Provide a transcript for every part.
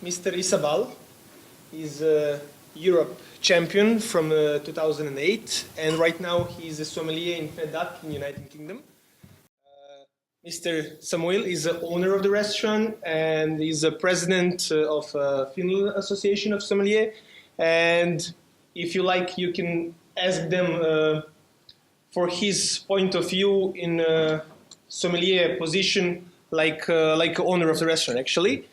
Mr. Isabal is a Europe champion from 2008, and right now he's a sommelier in FEDAC in United Kingdom. Mr. Samuel is the owner of the restaurant and is a president of Finland Association of Sommelier. And if you like, you can ask them for his point of view in a sommelier position, like owner of the restaurant, actually.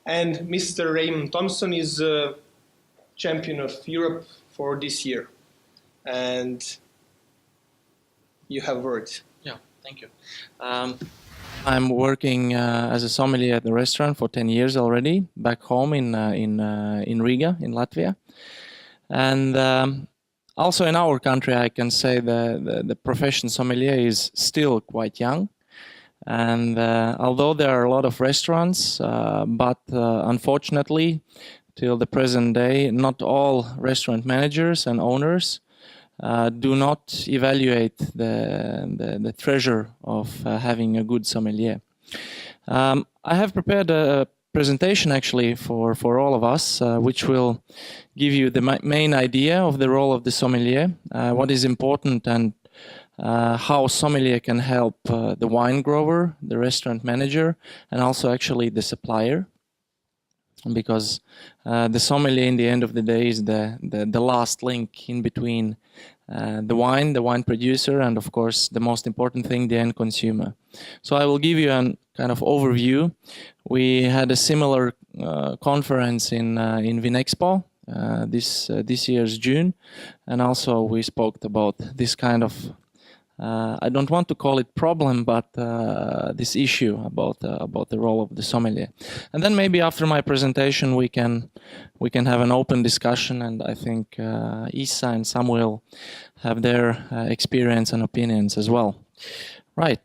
And Mr. Raymond Thompson is champion of Europe for this year. And you have words. Yeah, thank you. I'm working as a sommelier at the restaurant for 10 years already, back home in Riga, in Latvia. And also in our country, I can say the profession sommelier is still quite young. And although there are a lot of restaurants, but unfortunately, till the present day, not all restaurant managers and owners do not evaluate the treasure of having a good sommelier. I have prepared a presentation actually for all of us, which will give you the main idea of the role of the sommelier, what is important, and how sommelier can help the wine grower, the restaurant manager, and also actually the supplier. Because the sommelier, in the end of the day, is the last link in between the wine producer, and of course the most important thing, the end consumer. So I will give you a kind of overview. We had a similar conference in Vinexpo this year's June, and also we spoke about this kind of I don't want to call it problem, but this issue about the role of the sommelier. And then maybe after my presentation we can have an open discussion, and I think Issa and Samuel have their experience and opinions as well. Right.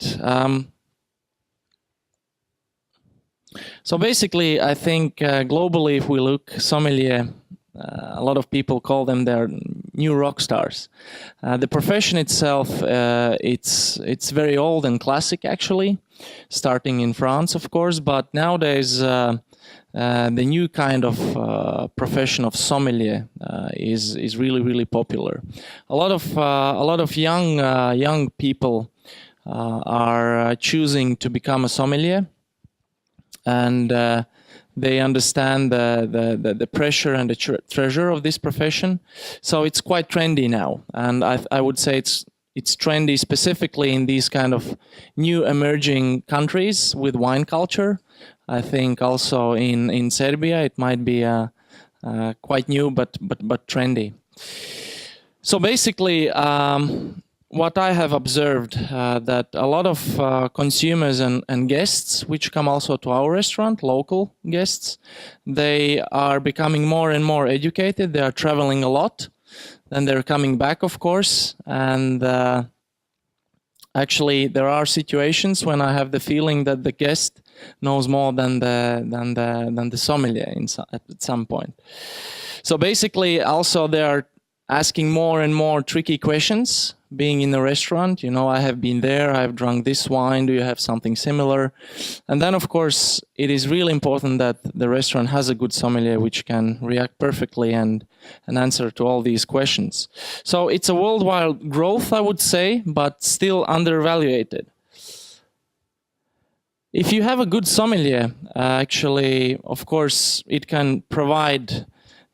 So basically, I think globally, if we look, sommelier, a lot of people call them their new rock stars. The profession itself, it's very old and classic actually, starting in France, of course, but nowadays the new kind of profession of sommelier is really popular. A lot of young people are choosing to become a sommelier, and they understand the pressure and the treasure of this profession. So it's quite trendy now, and I would say it's trendy specifically in these kind of new emerging countries with wine culture. I think also in Serbia it might be quite new but trendy. So basically, what I have observed, that a lot of consumers and guests, which come also to our restaurant, local guests, they are becoming more and more educated. They are traveling a lot, and they're coming back, of course. And actually, there are situations when I have the feeling that the guest knows more than the sommelier at some point. So basically, also they are asking more and more tricky questions. Being in a restaurant, you know, I have been there, I've drunk this wine, do you have something similar? And then, of course, it is really important that the restaurant has a good sommelier which can react perfectly and answer to all these questions. So it's a worldwide growth, I would say, but still undervalued. If you have a good sommelier, actually, of course, it can provide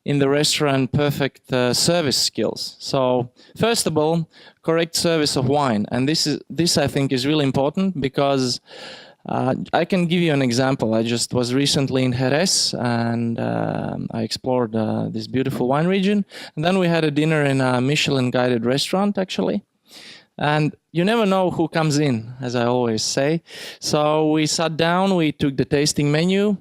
in the restaurant perfect service skills. So first of all, correct service of wine, and this I think is really important, because I can give you an example. I just was recently in Jerez, and I explored this beautiful wine region, and then we had a dinner in a Michelin guided restaurant actually. And you never know who comes in, as I always say. So we sat down, we took the tasting menu.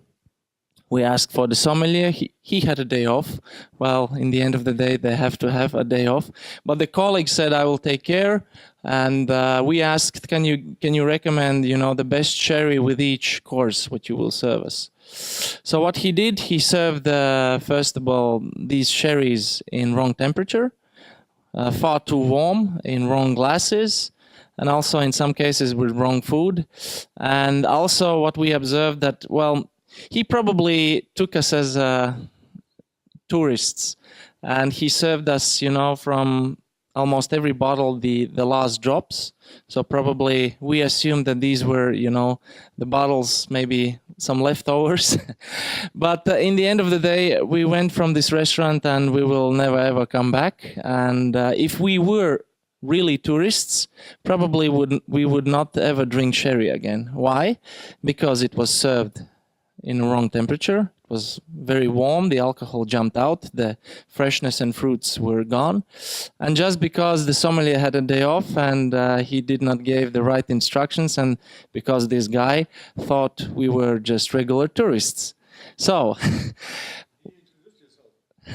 We asked for the sommelier. He had a day off. Well, in the end of the day, they have to have a day off. But the colleague said, "I will take care." And we asked, "Can you recommend, you know, the best sherry with each course what you will serve us?" So what he did, he served first of all these sherries in wrong temperature, far too warm, in wrong glasses, and also in some cases with wrong food. And also what we observed that, well, he probably took us as tourists, and he served us, from almost every bottle the last drops. So probably we assumed that these were, the bottles, maybe some leftovers. But in the end of the day, we went from this restaurant and we will never ever come back. And if we were really tourists, probably we would not ever drink sherry again. Why? Because it was served in the wrong temperature. It was very warm, the alcohol jumped out, the freshness and fruits were gone. And just because the sommelier had a day off and he did not give the right instructions, and because this guy thought we were just regular tourists. So,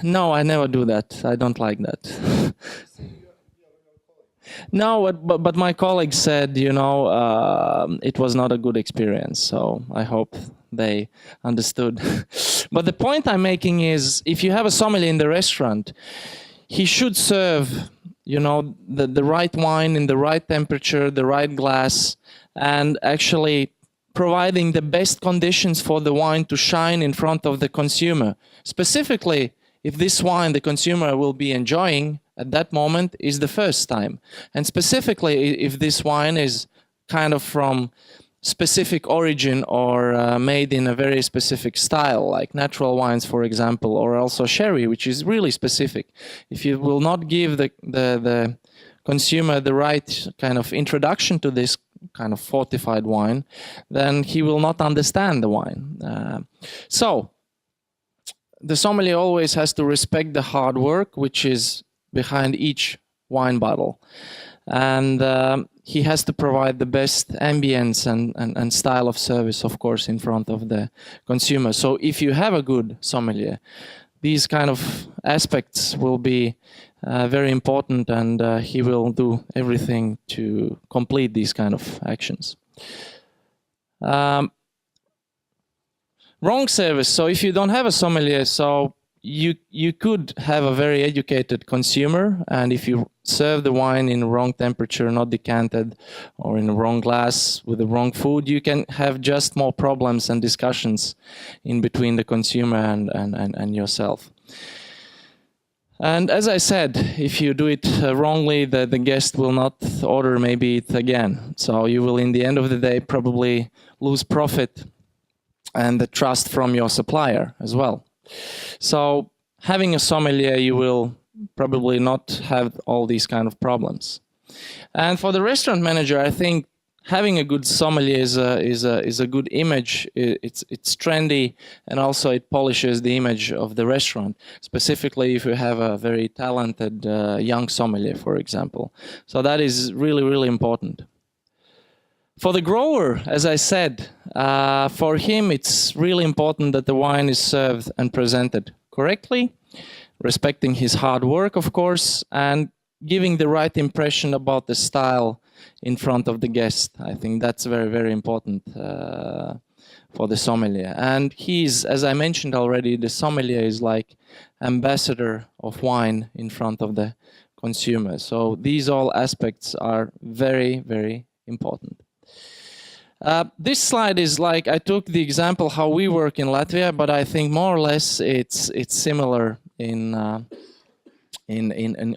no, I never do that. I don't like that. No, but my colleague said, it was not a good experience. So I hope they understood. But the point I'm making is, if you have a sommelier in the restaurant, he should serve, the right wine in the right temperature, the right glass, and actually providing the best conditions for the wine to shine in front of the consumer. Specifically, if this wine the consumer will be enjoying at that moment is the first time. And specifically, if this wine is kind of from specific origin or made in a very specific style, like natural wines, for example, or also sherry, which is really specific. If you will not give the consumer the right kind of introduction to this kind of fortified wine, then he will not understand the wine. So the sommelier always has to respect the hard work which is behind each wine bottle, and he has to provide the best ambience and style of service, of course, in front of the consumer. So if you have a good sommelier, these kind of aspects will be very important, and he will do everything to complete these kind of actions. Wrong service. So if you don't have a sommelier, so you could have a very educated consumer, and if you serve the wine in wrong temperature, not decanted, or in the wrong glass with the wrong food, you can have just more problems and discussions in between the consumer and yourself. And as I said, if you do it wrongly, the guest will not order maybe it again. So you will, in the end of the day, probably lose profit and the trust from your supplier as well. So having a sommelier, you will probably not have all these kind of problems. And for the restaurant manager, I think having a good sommelier is a good image. It's trendy, and also it polishes the image of the restaurant, specifically if you have a very talented young sommelier, for example. So that is really, really important. For the grower, as I said, for him it's really important that the wine is served and presented correctly, respecting his hard work, of course, and giving the right impression about the style in front of the guest. I think that's very, very important for the sommelier. And he's, as I mentioned already, the sommelier is like ambassador of wine in front of the consumer. So these all aspects are very, very important. This slide is like, I took the example how we work in Latvia, but I think more or less it's similar in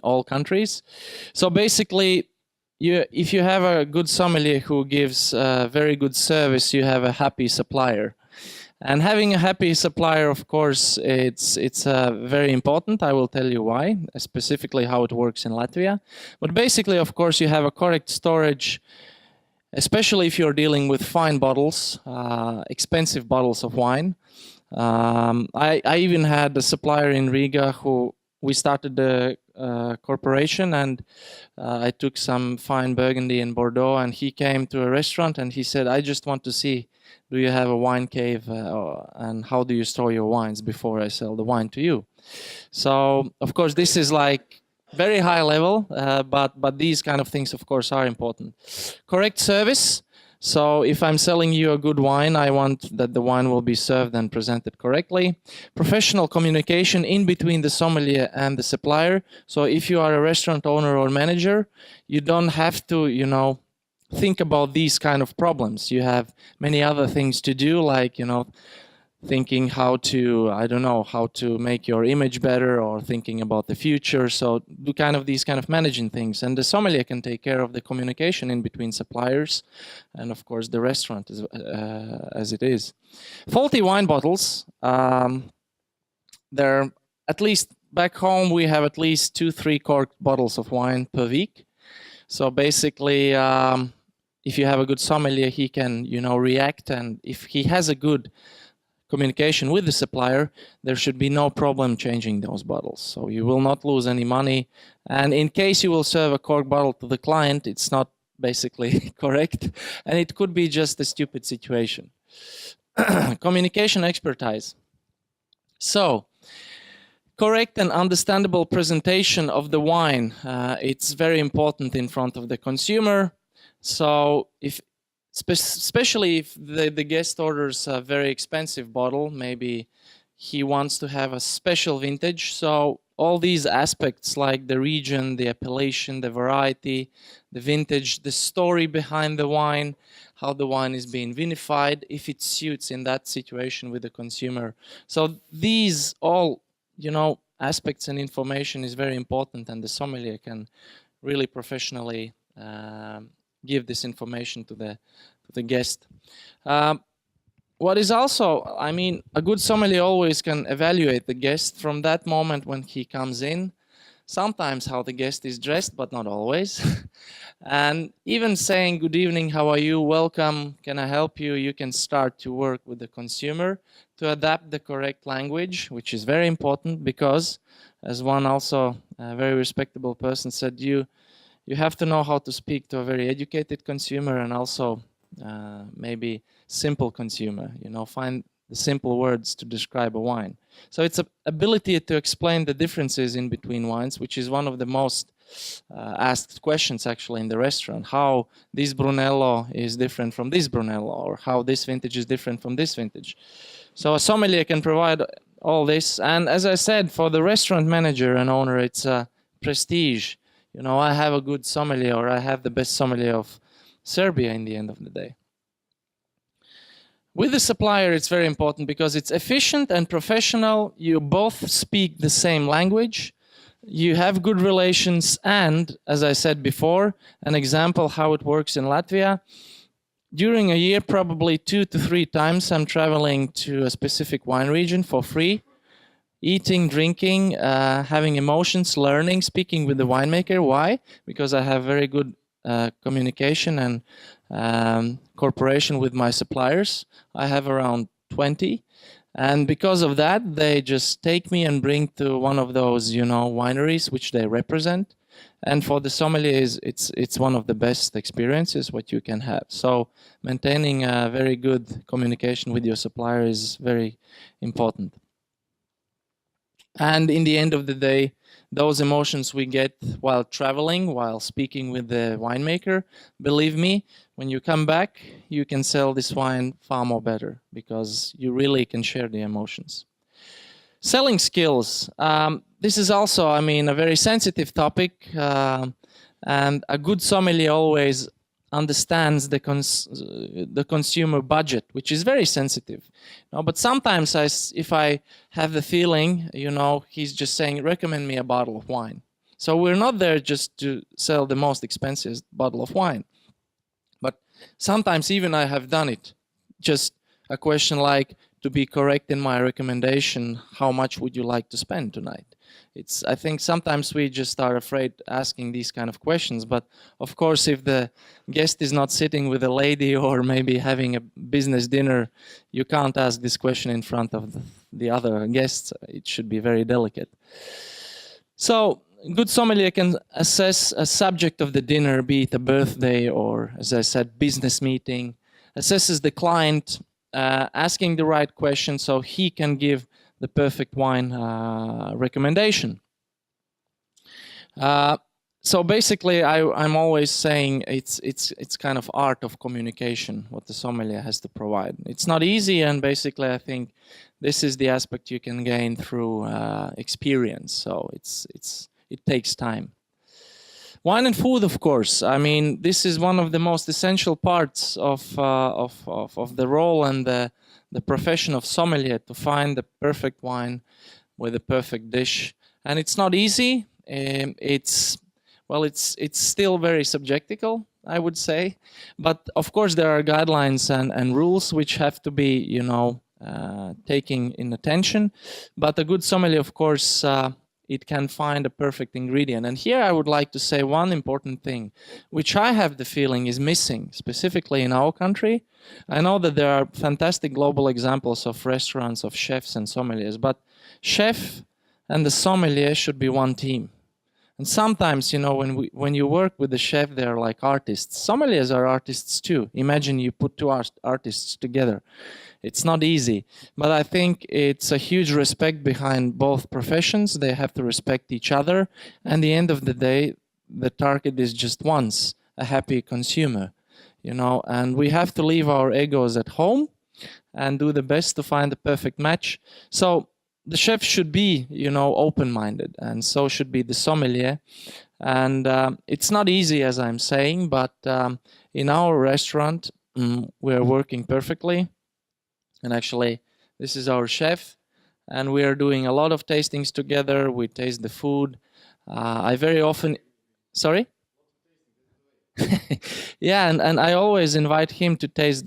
all countries. So basically, if you have a good sommelier who gives very good service, you have a happy supplier. And having a happy supplier, of course, it's very important. I will tell you why, specifically how it works in Latvia. But basically, of course, you have a correct storage, especially if you're dealing with fine bottles, expensive bottles of wine. I even had a supplier in Riga who we started the corporation, and I took some fine Burgundy in Bordeaux, and he came to a restaurant and he said, I just want to see, do you have a wine cave and how do you store your wines before I sell the wine to you? So, of course, this is like very high level, but these kind of things, of course, are important. Correct service. So if I'm selling you a good wine, I want that the wine will be served and presented correctly. Professional communication in between the sommelier and the supplier. So if you are a restaurant owner or manager, you don't have to, think about these kind of problems. You have many other things to do, like, thinking how to, I don't know, how to make your image better, or thinking about the future. So do these kind of managing things. And the sommelier can take care of the communication in between suppliers and of course the restaurant as it is. Faulty wine bottles, they're at least back home, we have at least 2-3 corked bottles of wine per week. So basically, if you have a good sommelier, he can, react, and if he has a good communication with the supplier, there should be no problem changing those bottles. So you will not lose any money. And in case you will serve a cork bottle to the client, it's not basically correct, and it could be just a stupid situation. Communication expertise. So, correct and understandable presentation of the wine. It's very important in front of the consumer. So especially if the guest orders a very expensive bottle, maybe he wants to have a special vintage. So all these aspects like the region, the appellation, the variety, the vintage, the story behind the wine, how the wine is being vinified, if it suits in that situation with the consumer. So these all, aspects and information is very important, and the sommelier can really professionally give this information to the guest. What is also, a good sommelier always can evaluate the guest from that moment when he comes in. Sometimes how the guest is dressed, but not always. And even saying, good evening, how are you, welcome, can I help you? You can start to work with the consumer to adapt the correct language, which is very important because, as one also a very respectable person said, you have to know how to speak to a very educated consumer and also maybe simple consumer, find the simple words to describe a wine. So it's an ability to explain the differences in between wines, which is one of the most asked questions actually in the restaurant. How this Brunello is different from this Brunello, or how this vintage is different from this vintage. So a sommelier can provide all this. And as I said, for the restaurant manager and owner, it's a prestige. I have a good sommelier, or I have the best sommelier of Serbia in the end of the day. With the supplier, it's very important because it's efficient and professional. You both speak the same language. You have good relations, and as I said before, an example how it works in Latvia. During a year, probably 2 to 3 times, I'm traveling to a specific wine region for free, eating, drinking, having emotions, learning, speaking with the winemaker. Why? Because I have very good communication and cooperation with my suppliers. I have around 20. And because of that, they just take me and bring to one of those, wineries which they represent. And for the sommeliers, it's one of the best experiences what you can have. So maintaining a very good communication with your supplier is very important. And in the end of the day, those emotions we get while traveling, while speaking with the winemaker, believe me, when you come back, you can sell this wine far more better because you really can share the emotions. Selling skills. This is also, a very sensitive topic, and a good sommelier always understands the consumer budget, which is very sensitive. But sometimes if I have the feeling, he's just saying, recommend me a bottle of wine. So we're not there just to sell the most expensive bottle of wine. But sometimes even I have done it. Just a question like, to be correct in my recommendation, how much would you like to spend tonight? I think sometimes we just are afraid asking these kind of questions, but of course if the guest is not sitting with a lady or maybe having a business dinner, you can't ask this question in front of the other guests. It should be very delicate. So good sommelier can assess a subject of the dinner, be it a birthday or, as I said, business meeting, assesses the client, asking the right question so he can give the perfect wine recommendation. So basically, I'm always saying it's kind of art of communication what the sommelier has to provide. It's not easy, and basically, I think this is the aspect you can gain through experience. So it takes time. Wine and food, of course. This is one of the most essential parts of the role and the profession of sommelier to find the perfect wine with the perfect dish. And it's not easy. It's still very subjectical, I would say. But of course, there are guidelines and rules which have to be, taking in attention. But a good sommelier, of course, it can find a perfect ingredient. And here I would like to say one important thing, which I have the feeling is missing, specifically in our country. I know that there are fantastic global examples of restaurants, of chefs and sommeliers, but chef and the sommelier should be one team. And sometimes, when you work with the chef, they're like artists. Sommeliers are artists too. Imagine you put two artists together. It's not easy, but I think it's a huge respect behind both professions. They have to respect each other. And at the end of the day, the target is just once, a happy consumer, and we have to leave our egos at home and do the best to find the perfect match. So the chef should be, open-minded, and so should be the sommelier. And it's not easy, as I'm saying, but in our restaurant, we're working perfectly. And actually, this is our chef, and we are doing a lot of tastings together. We taste the food. I very often, sorry? Yeah, and I always invite him to taste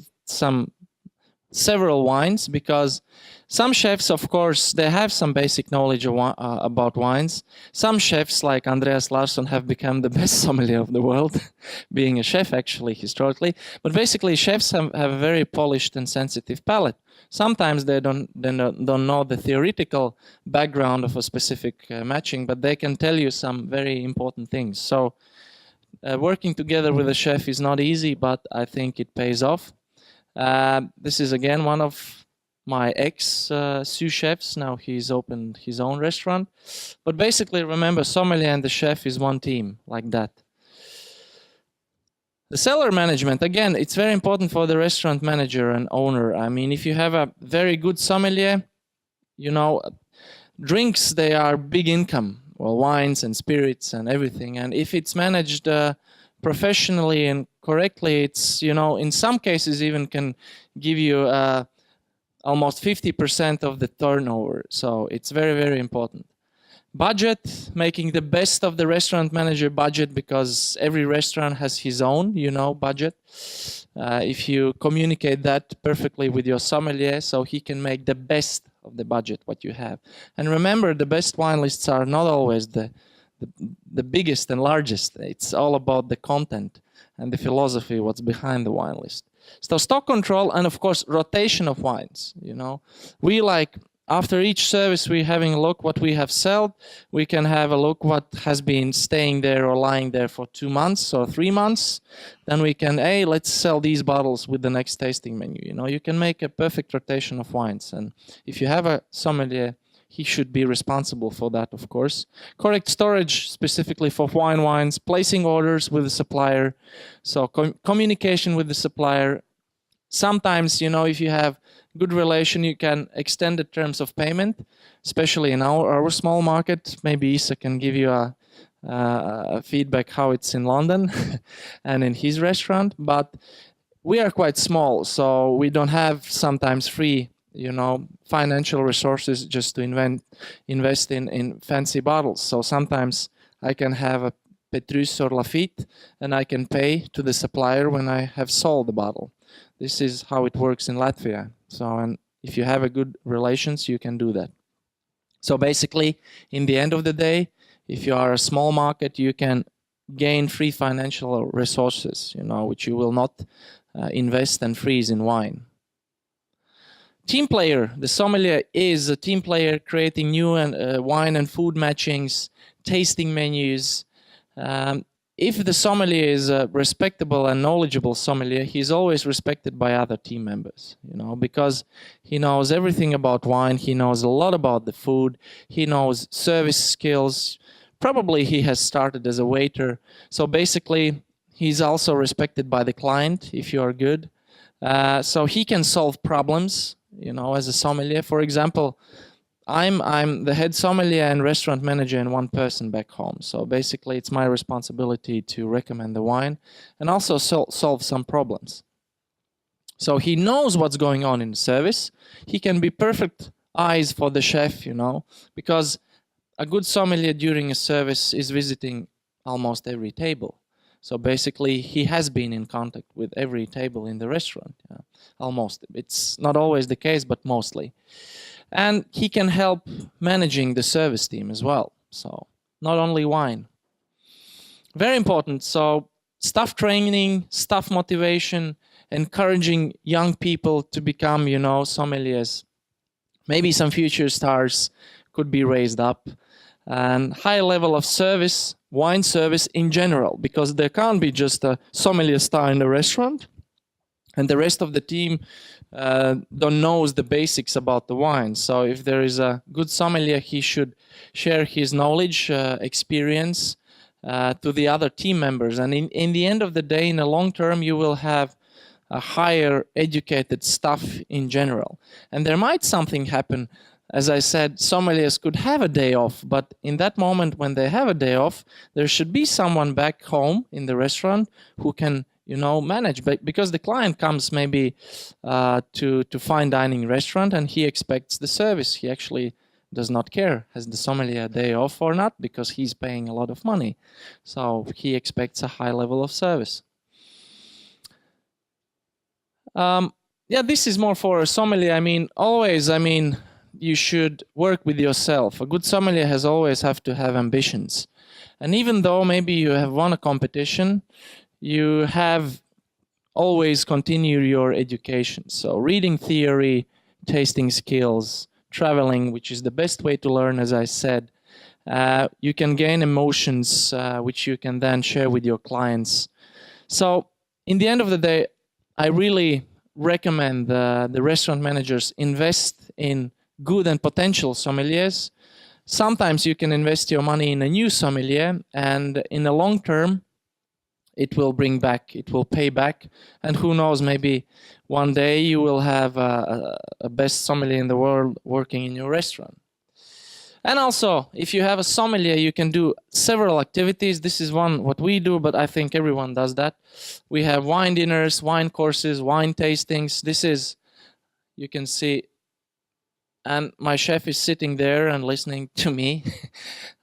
several wines, because some chefs, of course, they have some basic knowledge about wines. Some chefs, like Andreas Larsson, have become the best sommelier of the world, being a chef, actually, historically. But basically, chefs have a very polished and sensitive palate. Sometimes they don't know the theoretical background of a specific matching, but they can tell you some very important things. So working together with a chef is not easy, but I think it pays off. This is again one of my ex-sous chefs. Now he's opened his own restaurant. But basically, remember, sommelier and the chef is one team, like that. The cellar management, again, it's very important for the restaurant manager and owner. I mean, if you have a very good sommelier, drinks, they are big income. Well, wines and spirits and everything. And if it's managed professionally and correctly, it's, in some cases even can give you almost 50% of the turnover. So it's very, very important. Budget, making the best of the restaurant manager budget, because every restaurant has his own, budget. If you communicate that perfectly with your sommelier, so he can make the best of the budget what you have. And remember, the best wine lists are not always the biggest and largest. It's all about the content and the philosophy, what's behind the wine list. So stock control, and of course rotation of wines. We like, after each service, we're having a look what we have sold. We can have a look what has been staying there or lying there for 2 months or 3 months. Then we can, let's sell these bottles with the next tasting menu. You can make a perfect rotation of wines. And if you have a sommelier, he should be responsible for that, of course. Correct storage, specifically for wines, placing orders with the supplier. So communication with the supplier. Sometimes, if you have good relation, you can extend the terms of payment, especially in our small market. Maybe Isa can give you a feedback how it's in London and in his restaurant. But we are quite small, so we don't have sometimes free financial resources just to invest in fancy bottles. So sometimes I can have a Petrus or Lafitte, and I can pay to the supplier when I have sold the bottle. This is how it works in Latvia. So, and if you have a good relations, you can do that. So basically, in the end of the day, if you are a small market, you can gain free financial resources, which you will not invest and freeze in wine. Team player. The sommelier is a team player, creating new wine and food matchings, tasting menus. If the sommelier is a respectable and knowledgeable sommelier, he's always respected by other team members, because he knows everything about wine, he knows a lot about the food, he knows service skills. Probably he has started as a waiter. So basically, he's also respected by the client if you are good. So he can solve problems, as a sommelier. For example, I'm the head sommelier and restaurant manager in one person back home. So basically, it's my responsibility to recommend the wine and also solve some problems. So he knows what's going on in the service. He can be perfect eyes for the chef, you know, because a good sommelier during a service is visiting almost every table. So basically, he has been in contact with every table in the restaurant. Yeah, almost. It's not always the case, but mostly. And he can help managing the service team as well. So not only wine. Very important. So staff training, staff motivation, encouraging young people to become, you know, sommeliers. Maybe some future stars could be raised up. And high level of service, wine service in general, because there can't be just a sommelier star in the restaurant and the rest of the team don't knows the basics about the wine. So if there is a good sommelier, he should share his knowledge, experience to the other team members. And in the end of the day, in the long term, you will have a higher educated staff in general. And there might something happen. As I said, sommeliers could have a day off, but in that moment when they have a day off, there should be someone back home in the restaurant who can, you know, manage. But because the client comes maybe to fine dining restaurant and he expects the service, he actually does not care has the sommelier a day off or not because he's paying a lot of money. So he expects a high level of service. Yeah, this is more for a sommelier. I mean, always, you should work with yourself. A good sommelier has always have to have ambitions. And even though maybe you have won a competition, you have always continue your education. So reading theory, tasting skills, traveling, which is the best way to learn, as I said. You can gain emotions, which you can then share with your clients. So in the end of the day, I really recommend the restaurant managers invest in good and potential sommeliers. Sometimes you can invest your money in a new sommelier, and in the long term, it will bring back, it will pay back. And who knows, maybe one day you will have a best sommelier in the world working in your restaurant. And also, if you have a sommelier, you can do several activities. This is one what we do, but I think everyone does that. We have wine dinners, wine courses, wine tastings. This is, you can see, and my chef is sitting there and listening to me.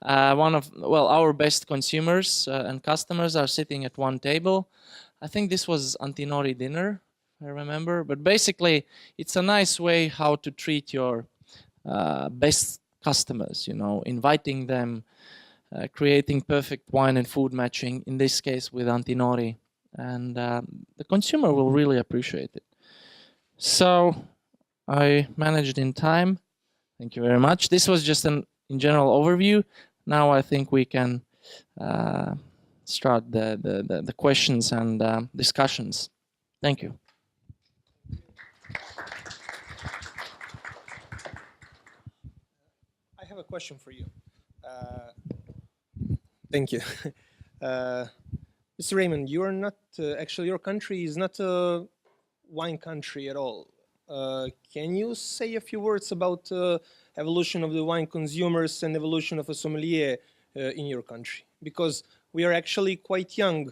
Our best consumers and customers are sitting at one table. I think this was Antinori dinner, I remember. But basically, it's a nice way how to treat your best customers, you know, inviting them, creating perfect wine and food matching, in this case with Antinori. And the consumer will really appreciate it. So I managed in time. Thank you very much. This was just an in general overview. Now I think we can start the questions and discussions. Thank you. I have a question for you. Thank you. Mr. Raymond, you are not, actually your country is not a wine country at all. Can you say a few words about evolution of the wine consumers and evolution of a sommelier in your country? Because we are actually quite young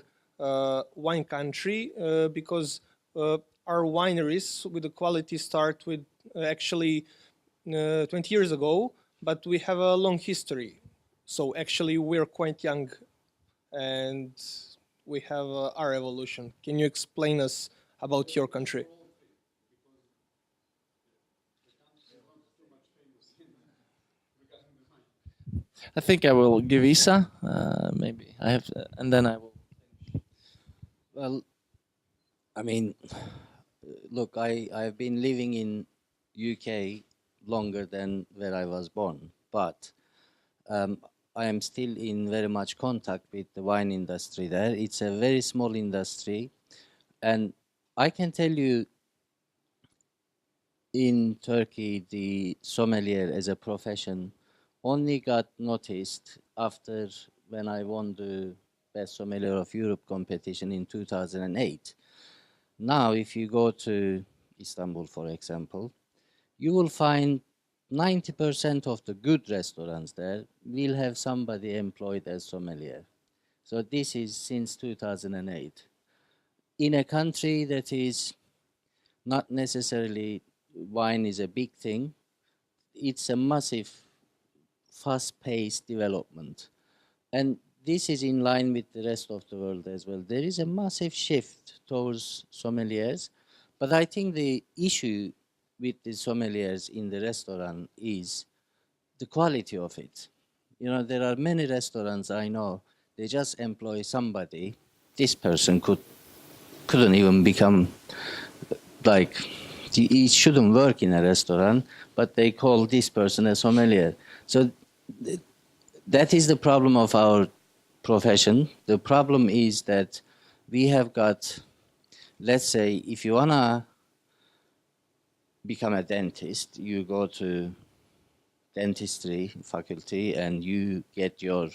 wine country because our wineries with the quality start with actually 20 years ago, but we have a long history. So actually we're quite young and we have our evolution. Can you explain us about your country? I think I will give Isa. Maybe I have, and then I will. Well, I mean, look, I've been living in UK longer than where I was born, but I am still in very much contact with the wine industry there. It's a very small industry, and I can tell you, in Turkey, the sommelier as a profession only got noticed after when I won the Best Sommelier of Europe competition in 2008. Now, if you go to Istanbul, for example, you will find 90% of the good restaurants there will have somebody employed as sommelier. So this is since 2008. In a country that is not necessarily wine is a big thing. It's a massive, fast-paced development. And this is in line with the rest of the world as well. There is a massive shift towards sommeliers, but I think the issue with the sommeliers in the restaurant is the quality of it. You know, there are many restaurants I know, they just employ somebody. This person couldn't even become like, he shouldn't work in a restaurant, but they call this person a sommelier. So that is the problem of our profession. The problem is that we have got, let's say, if you wanna become a dentist, you go to dentistry faculty and you get your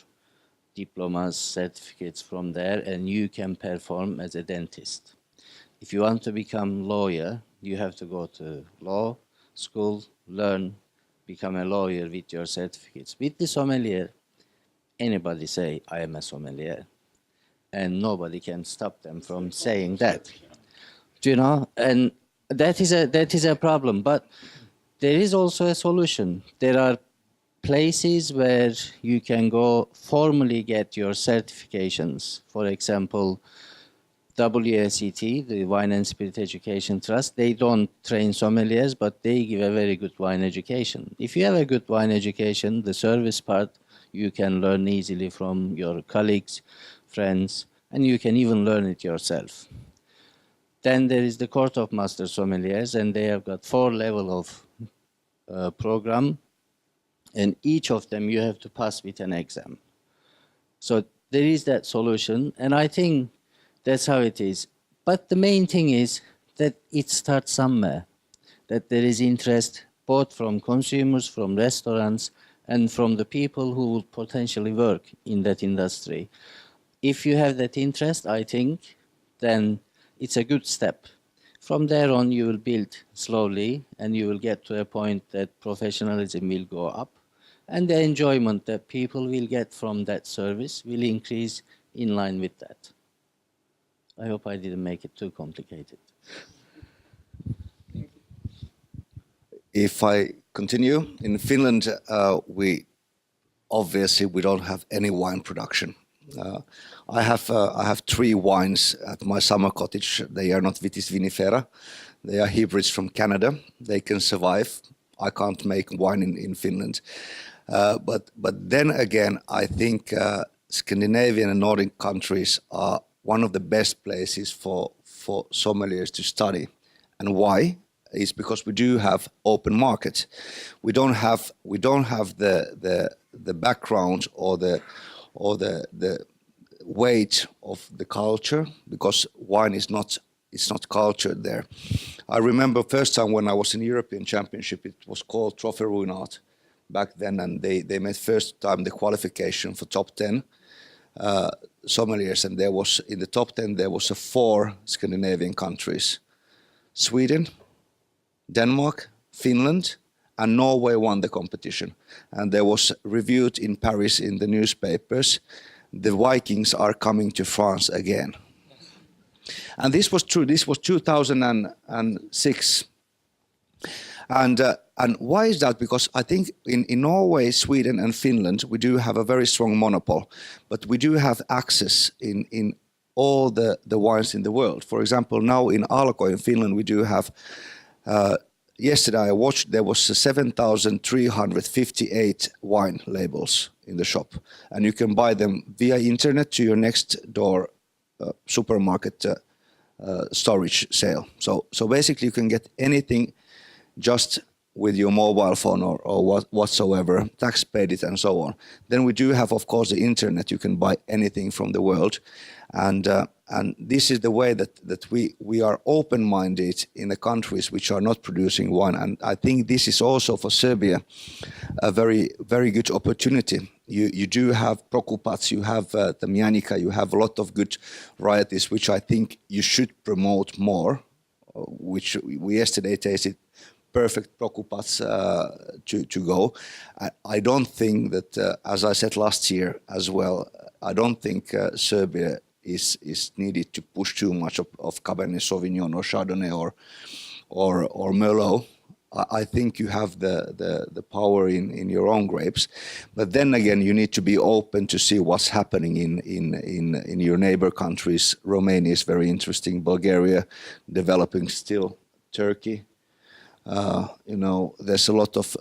diplomas, certificates from there, and you can perform as a dentist. If you want to become lawyer, you have to go to law school, learn, become a lawyer with your certificates. With the sommelier, anybody say, I am a sommelier, and nobody can stop them from saying that. Do you know? And that is a problem, but there is also a solution. There are places where you can go formally get your certifications. For example, WSET, the Wine and Spirit Education Trust, they don't train sommeliers, but they give a very good wine education. If you have a good wine education, the service part, you can learn easily from your colleagues, friends, and you can even learn it yourself. Then there is the Court of Master Sommeliers, and they have got 4 levels of program, and each of them you have to pass with an exam. So there is that solution, and I think that's how it is. But the main thing is that it starts somewhere, that there is interest both from consumers, from restaurants, and from the people who will potentially work in that industry. If you have that interest, I think, then it's a good step. From there on, you will build slowly, and you will get to a point that professionalism will go up, and the enjoyment that people will get from that service will increase in line with that. I hope I didn't make it too complicated. If I continue, in Finland, we don't have any wine production. I have 3 wines at my summer cottage. They are not Vitis vinifera. They are hybrids from Canada. They can survive. I can't make wine in Finland. But then again, I think Scandinavian and Nordic countries are one of the best places for sommeliers to study. And why? Is because we do have open markets. We don't have the background or the weight of the culture, because wine is not cultured there. I remember first time when I was in European Championship, it was called Trophy Ruinart back then, and they made first time the qualification for top 10 sommeliers, and there was in the top 10 there was 4 Scandinavian countries: Sweden, Denmark, Finland, and Norway won the competition. And there was reviewed in Paris in the newspapers, the Vikings are coming to France again. And this was true. This was 2006. And why is that? Because I think in Norway, Sweden, and Finland, we do have a very strong monopoly, but we do have access in all the wines in the world. For example, now in Alko in Finland, we do have. Yesterday I watched, there was 7,358 wine labels in the shop, and you can buy them via internet to your next door supermarket storage sale. So basically you can get anything just with your mobile phone or whatsoever, tax paid it and so on. Then we do have, of course, the internet. You can buy anything from the world. And this is the way that we are open-minded in the countries which are not producing wine. And I think this is also for Serbia a very, very good opportunity. You do have Prokupats, you have Tamjanika, you have a lot of good varieties, which I think you should promote more, which we yesterday tasted perfect Prokupats to go. I don't think that, as I said last year as well, I don't think Serbia is needed to push too much of Cabernet Sauvignon or Chardonnay or Merlot, I think you have the power in your own grapes. But then again, you need to be open to see what's happening in your neighbor countries. Romania is very interesting. Bulgaria, developing still. Turkey, there's a lot of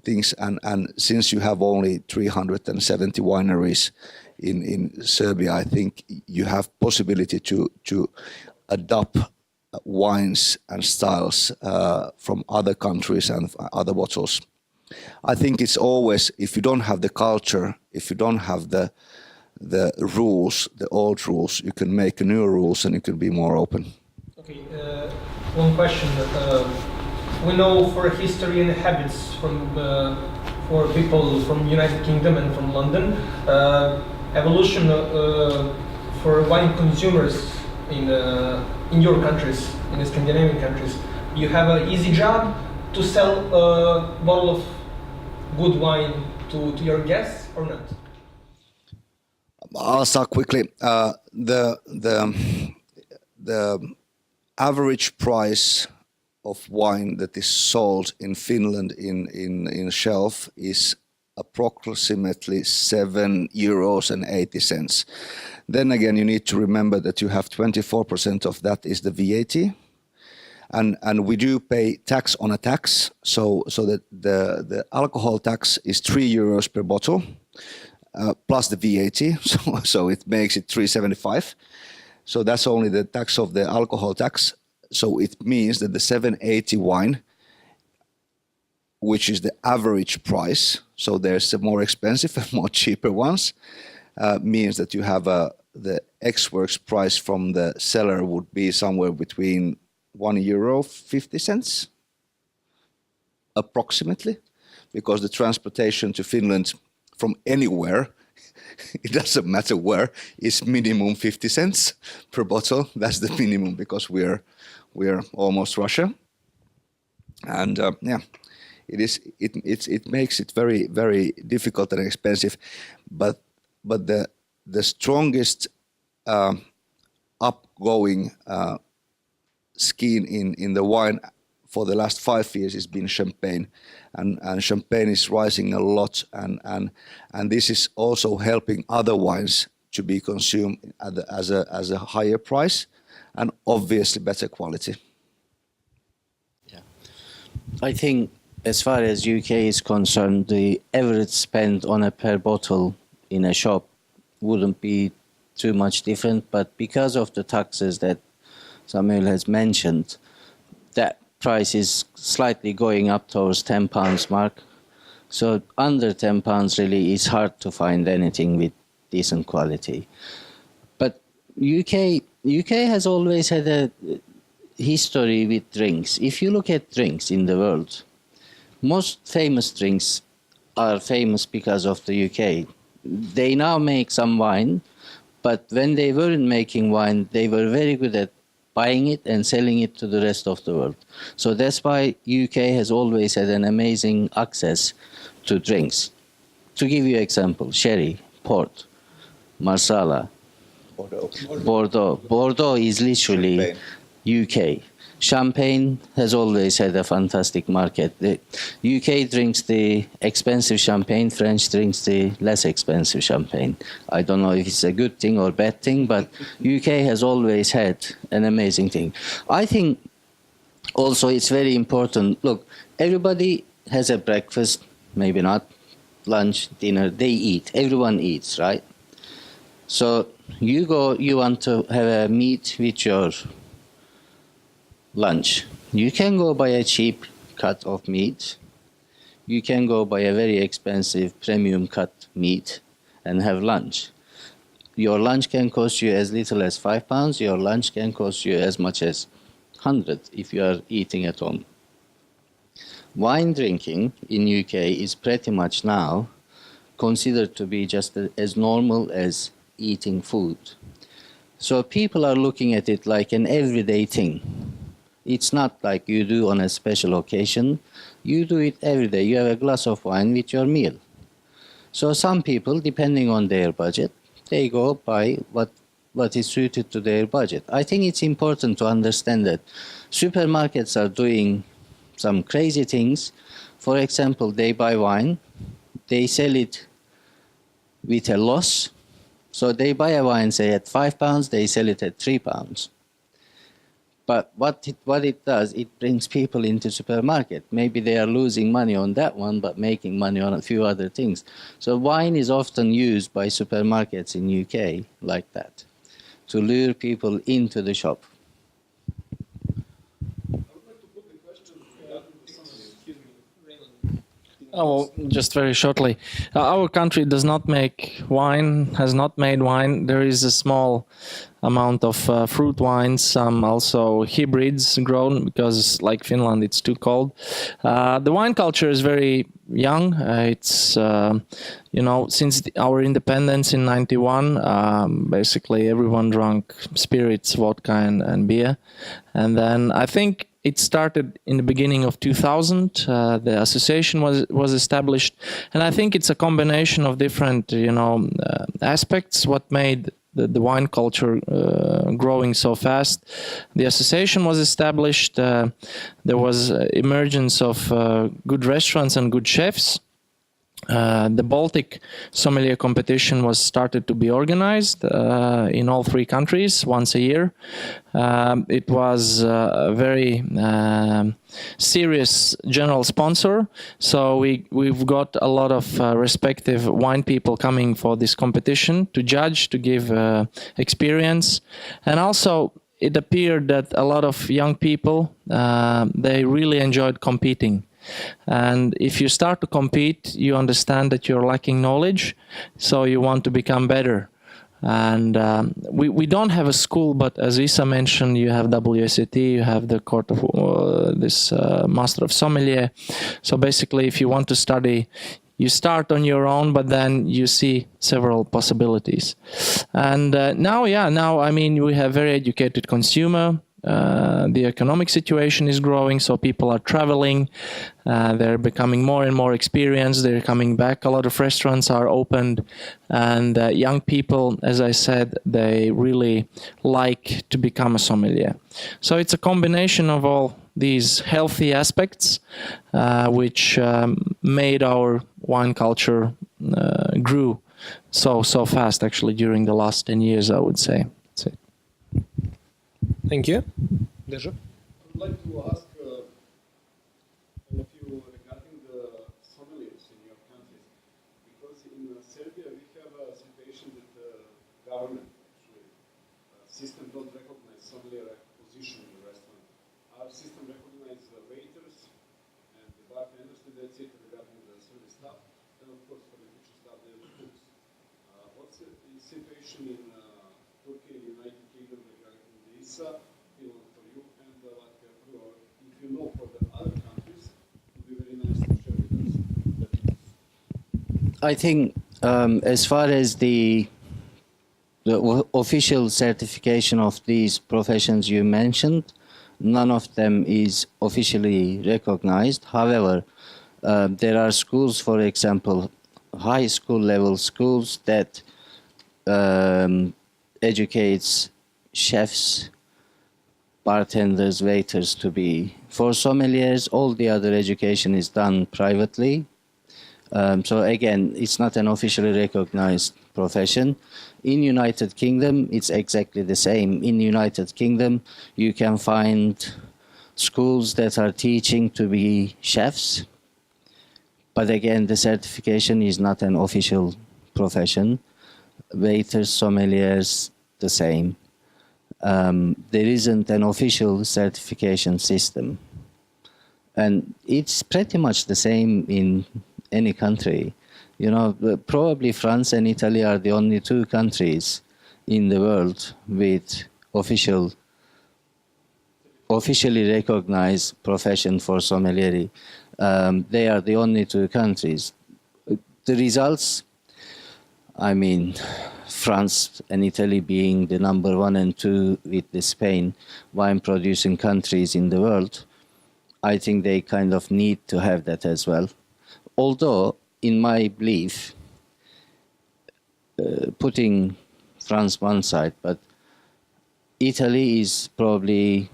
things. And since you have only 370 wineries in Serbia, I think you have possibility to adopt wines and styles from other countries and other bottles. I think it's always, if you don't have the culture, if you don't have the rules, the old rules, you can make new rules and you can be more open. Okay, one question. We know for history and habits for people from United Kingdom and from London, evolution for wine consumers in your countries, in the Scandinavian countries, you have an easy job to sell a bottle of good wine to your guests or not? I'll start quickly. The average price of wine that is sold in Finland in shelf is approximately €7.80. Then again, you need to remember that you have 24% of that is the VAT, and we do pay tax on a tax, so that the alcohol tax is €3 per bottle plus the VAT, so it makes it 375. So that's only the tax of the alcohol tax. So it means that the 780 wine, which is the average price, so there's the more expensive and more cheaper ones, means that you have the ex-works price from the seller would be somewhere between €1.50 approximately, because the transportation to Finland from anywhere, it doesn't matter where, is minimum 50 cents per bottle. That's the minimum, because we're almost Russia, and it makes it very, very difficult and expensive. But the strongest upgoing scheme in the wine for the last 5 years has been champagne, and champagne is rising a lot, and this is also helping other wines to be consumed as a higher price and obviously better quality. Yeah, I think as far as UK is concerned, the average spend on a per bottle in a shop wouldn't be too much different, but because of the taxes that Samuel has mentioned, that price is slightly going up towards £10 mark. So under £10 really is hard to find anything with decent quality. But UK has always had a history with drinks. If you look at drinks in the world, most famous drinks are famous because of the UK. They now make some wine, but when they weren't making wine, they were very good at buying it and selling it to the rest of the world. So that's why UK has always had an amazing access to drinks. To give you an example, sherry, port, marsala, Bordeaux. Bordeaux is literally UK. Champagne has always had a fantastic market. The UK drinks the expensive champagne, French drinks the less expensive champagne. I don't know if it's a good thing or bad thing, but UK has always had an amazing thing. I think also it's very important. Look, everybody has a breakfast, maybe not, lunch, dinner, they eat. Everyone eats, right? So you want to have a meat with your lunch. You can go buy a cheap cut of meat. You can go buy a very expensive premium cut meat and have lunch. Your lunch can cost you as little as £5. Your lunch can cost you as much as 100 if you are eating at home. Wine drinking in UK is pretty much now considered to be just as normal as eating food. So people are looking at it like an everyday thing. It's not like you do on a special occasion. You do it every day. You have a glass of wine with your meal. So some people, depending on their budget, they go buy what is suited to their budget. I think it's important to understand that Supermarkets are doing some crazy things. For example, they buy wine, they sell it with a loss. So they buy a wine, say, at £5, they sell it at £3. But what it does, it brings people into supermarket. Maybe they are losing money on that one, but making money on a few other things. So wine is often used by supermarkets in UK like that, to lure people into the shop. Oh, just very shortly. Our country does not make wine, has not made wine. There is a small amount of fruit wines, some also hybrids grown because, like Finland, it's too cold. The wine culture is very young. It's, since our independence in 91, basically everyone drank spirits, vodka and beer. And then I think it started in the beginning of 2000. The association was established, and I think it's a combination of different, aspects what made the wine culture growing so fast. The association was established. There was emergence of good restaurants and good chefs. The Baltic Sommelier Competition was started to be organized in all three countries once a year. It was a very serious general sponsor, so we've got a lot of respective wine people coming for this competition to judge, to give experience, and also it appeared that a lot of young people they really enjoyed competing. And if you start to compete, you understand that you're lacking knowledge, so you want to become better. And we don't have a school, but as Isa mentioned, you have WSET, you have the court of Master of Sommelier. So basically, if you want to study, you start on your own, but then you see several possibilities. And now, I mean, we have very educated consumer. The economic situation is growing, so people are traveling. They're becoming more and more experienced. They're coming back. A lot of restaurants are opened, and young people, as I said, they really like to become a sommelier. So it's a combination of all these healthy aspects, which made our wine culture grew so fast. Actually, during the last 10 years, I would say. That's it. Thank you. Deja? I would like to ask all of you regarding the sommeliers in your countries, because in Serbia we have a situation that the government actually system don't recognize sommelier position in the restaurant. Our system recognizes the waiters and the bartenders, and that's it regarding the service staff. And of course for the kitchen staff there are the cooks. What's the situation in Turkey and United Kingdom regarding this? Finland for you and Latvia for you, or if you know for the other countries, it would be very nice to share with us. I think as far as the official certification of these professions you mentioned, none of them is officially recognized. However, there are schools, for example, high school level schools that educates chefs, bartenders, waiters to be. For sommeliers, all the other education is done privately. So again, it's not an officially recognized profession. In United Kingdom, it's exactly the same. In United Kingdom, you can find schools that are teaching to be chefs. But again, the certification is not an official profession. Waiters, sommeliers, the same. There isn't an official certification system. And it's pretty much the same in any country. You know, probably France and Italy are the only two countries in the world with officially recognized profession for sommelier. They are the only two countries. The results, I mean, France and Italy being the number 1 and 2 with the Spain wine producing countries in the world, I think they kind of need to have that as well. Although, in my belief, putting France one side, but Italy is probably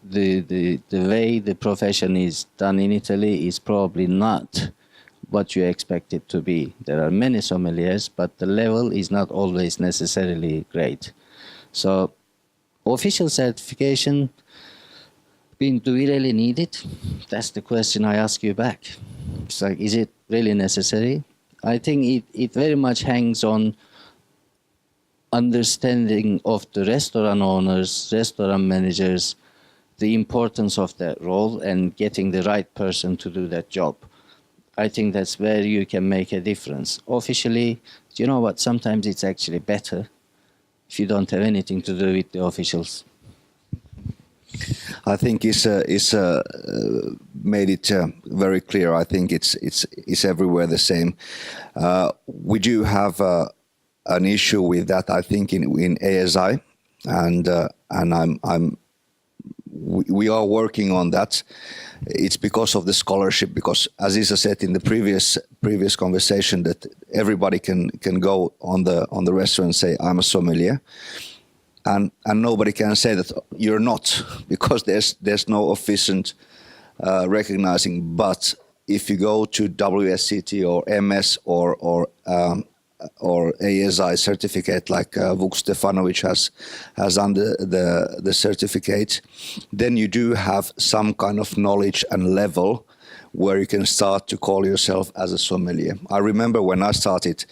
the way the profession is done in Italy is probably not what you expect it to be. There are many sommeliers, but the level is not always necessarily great. So official certification, do we really need it? That's the question I ask you back. It's like, is it really necessary? I think it very much hangs on understanding of the restaurant owners, restaurant managers, the importance of that role and getting the right person to do that job. I think that's where you can make a difference. Officially, do you know what? Sometimes it's actually better if you don't have anything to do with the officials. I think it's made it very clear. I think it's everywhere the same. We do have an issue with that. I think in ASI, and we are working on that. It's because of the scholarship. Because as Isa said in the previous conversation, that everybody can go on the restaurant and say I'm a sommelier. And nobody can say that you're not, because there's no efficient recognizing. But if you go to WSCT or MS or ASI certificate, like Vuk Stefanovic has under the certificate, then you do have some kind of knowledge and level where you can start to call yourself as a sommelier. I remember when I started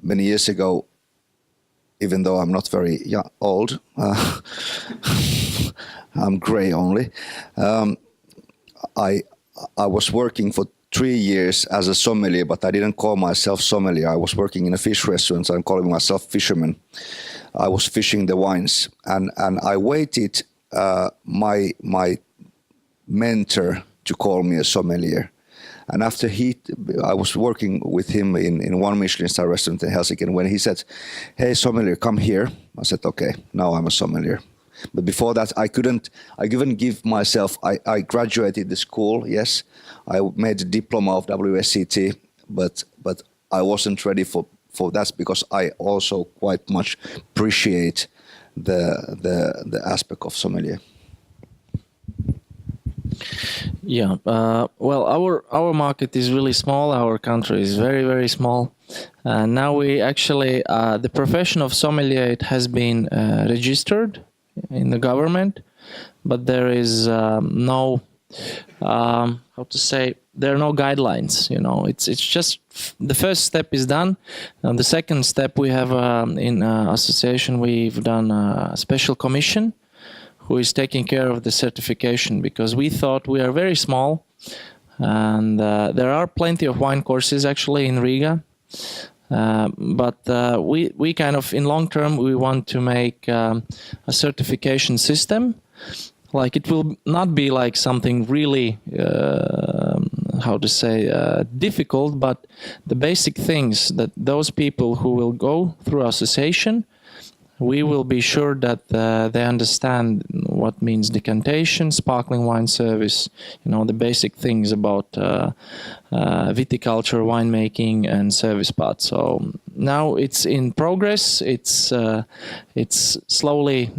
many years ago. Even though I'm not very old, I'm grey only. I was working for 3 years as a sommelier, but I didn't call myself sommelier. I was working in a fish restaurant, so I'm calling myself fisherman. I was fishing the wines, and I waited my mentor to call me a sommelier. And after I was working with him in one Michelin star restaurant in Helsinki, and when he said, "Hey, sommelier, come here," I said, "Okay, now I'm a sommelier." But before that, I couldn't give myself. I graduated the school, yes, I made a diploma of WSCT, but I wasn't ready for that, because I also quite much appreciate the aspect of sommelier. Yeah, well, our market is really small. Our country is very, very small. Now we actually, the profession of sommelier, it has been registered in the government, but there is no, how to say, there are no guidelines. You know, it's just the first step is done. The second step, we have in association, we've done a special commission who is taking care of the certification, because we thought we are very small, and there are plenty of wine courses actually in Riga, but we kind of, in long term, we want to make a certification system. Like, it will not be like something really, how to say, difficult, but the basic things that those people who will go through association, we will be sure that they understand what means decantation, sparkling wine service, you know, the basic things about viticulture, winemaking, and service part. So now it's in progress. It's slowly,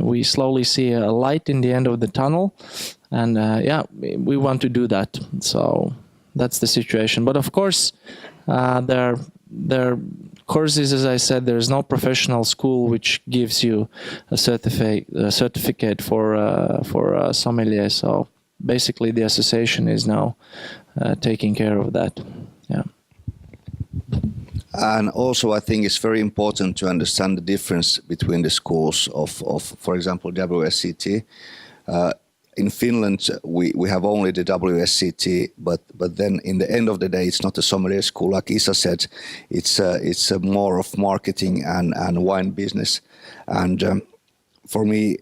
we slowly see a light in the end of the tunnel, and yeah, we want to do that. So that's the situation. But of course, there are courses, as I said, there is no professional school which gives you a certificate for sommelier. So basically, the association is now taking care of that. Yeah. And also, I think it's very important to understand the difference between the schools of for example, WSCT. In Finland, we have only the WSCT, but then in the end of the day, it's not a sommelier school. Like Isa said, it's more of marketing and wine business. And for me,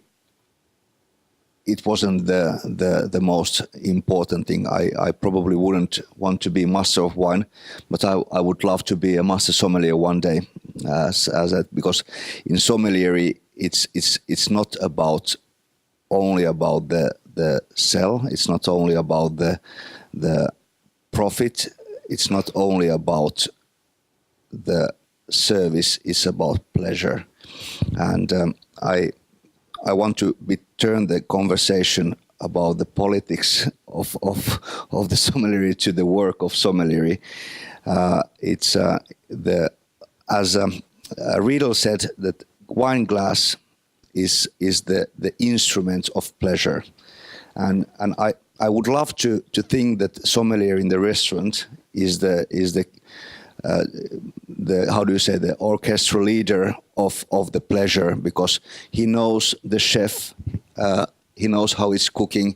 it wasn't the most important thing. I probably wouldn't want to be master of wine, but I would love to be a master sommelier one day. Because in sommelier, it's not only about the sell. It's not only about the profit. It's not only about the service. It's about pleasure. And I want to turn the conversation about the politics of the sommelier to the work of sommelier. It's as Riedel said, that wine glass is the instrument of pleasure, and I would love to think that sommelier in the restaurant is the how do you say, the orchestral leader of the pleasure, because he knows the chef, he knows how he's cooking,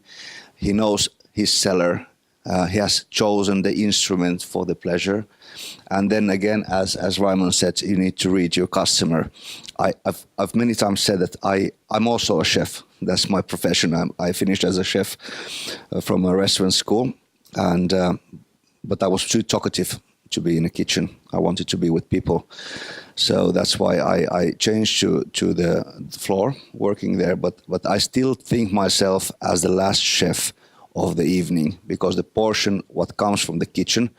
he knows his cellar, he has chosen the instrument for the pleasure. And then again, as Raimond said, you need to read your customer. I've many times said that I'm also a chef. That's my profession. I finished as a chef from a restaurant school, and but I was too talkative to be in a kitchen. I wanted to be with people. So that's why I changed to the floor, working there. But I still think myself as the last chef of the evening, because the portion, what comes from the kitchen,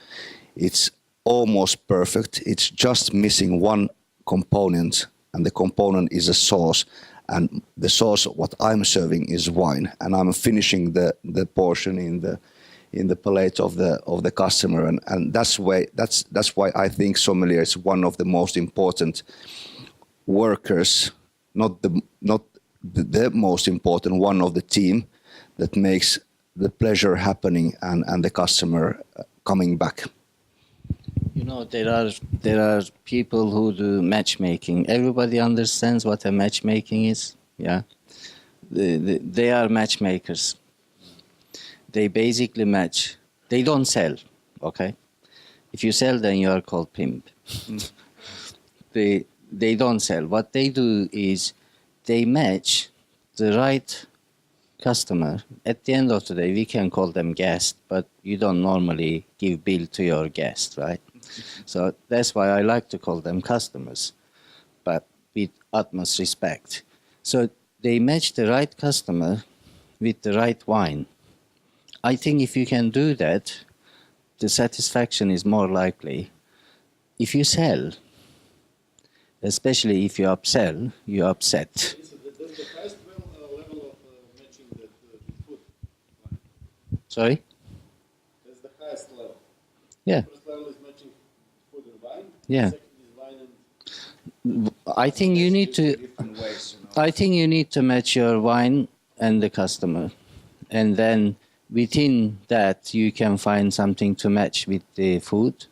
it's almost perfect. It's just missing one component, and the component is a sauce. And the sauce, what I'm serving, is wine, and I'm finishing the portion in the palate of the customer, and that's why I think sommelier is one of the most important workers, not the most important one of the team, that makes the pleasure happening and the customer coming back. You know, there are people who do matchmaking. Everybody understands what a matchmaking is. Yeah, they are matchmakers. They basically match. They don't sell. Okay, if you sell, then you are called pimp. They don't sell. What they do is they match the right customer. At the end of the day, we can call them guest, but you don't normally give bill to your guest, right? So that's why I like to call them customers, but with utmost respect. So they match the right customer with the right wine. I think if you can do that, the satisfaction is more likely. If you sell, especially if you upsell, you upset. So does the highest level of matching that with food? Sorry? That's the highest level. Yeah. First level is matching food and wine. Yeah. Second is wine and... I think you need to. Different ways, I think you need to match your wine and the customer, and then within that you can find something to match with the food.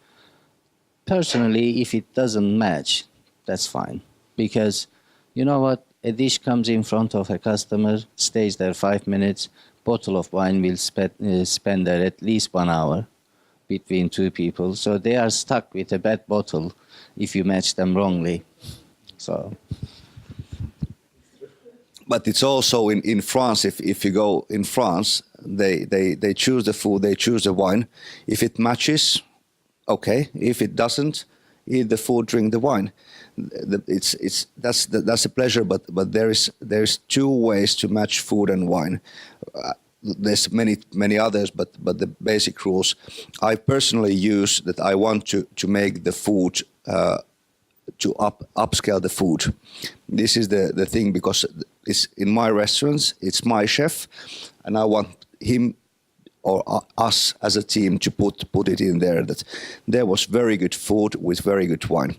Personally, if it doesn't match, that's fine, because you know what? A dish comes in front of a customer, stays there 5 minutes. Bottle of wine will spend there at least 1 hour between two people. So they are stuck with a bad bottle if you match them wrongly. So. But it's also in France, if you go in France, they choose the food, they choose the wine. If it matches, okay. If it doesn't, eat the food, drink the wine. That's a pleasure. But there's two ways to match food and wine. There's many others, but the basic rules I personally use, that I want to make the food to upscale the food. This is the thing, because it's in my restaurants, it's my chef, and I want him or us as a team to put it in there, that there was very good food with very good wine.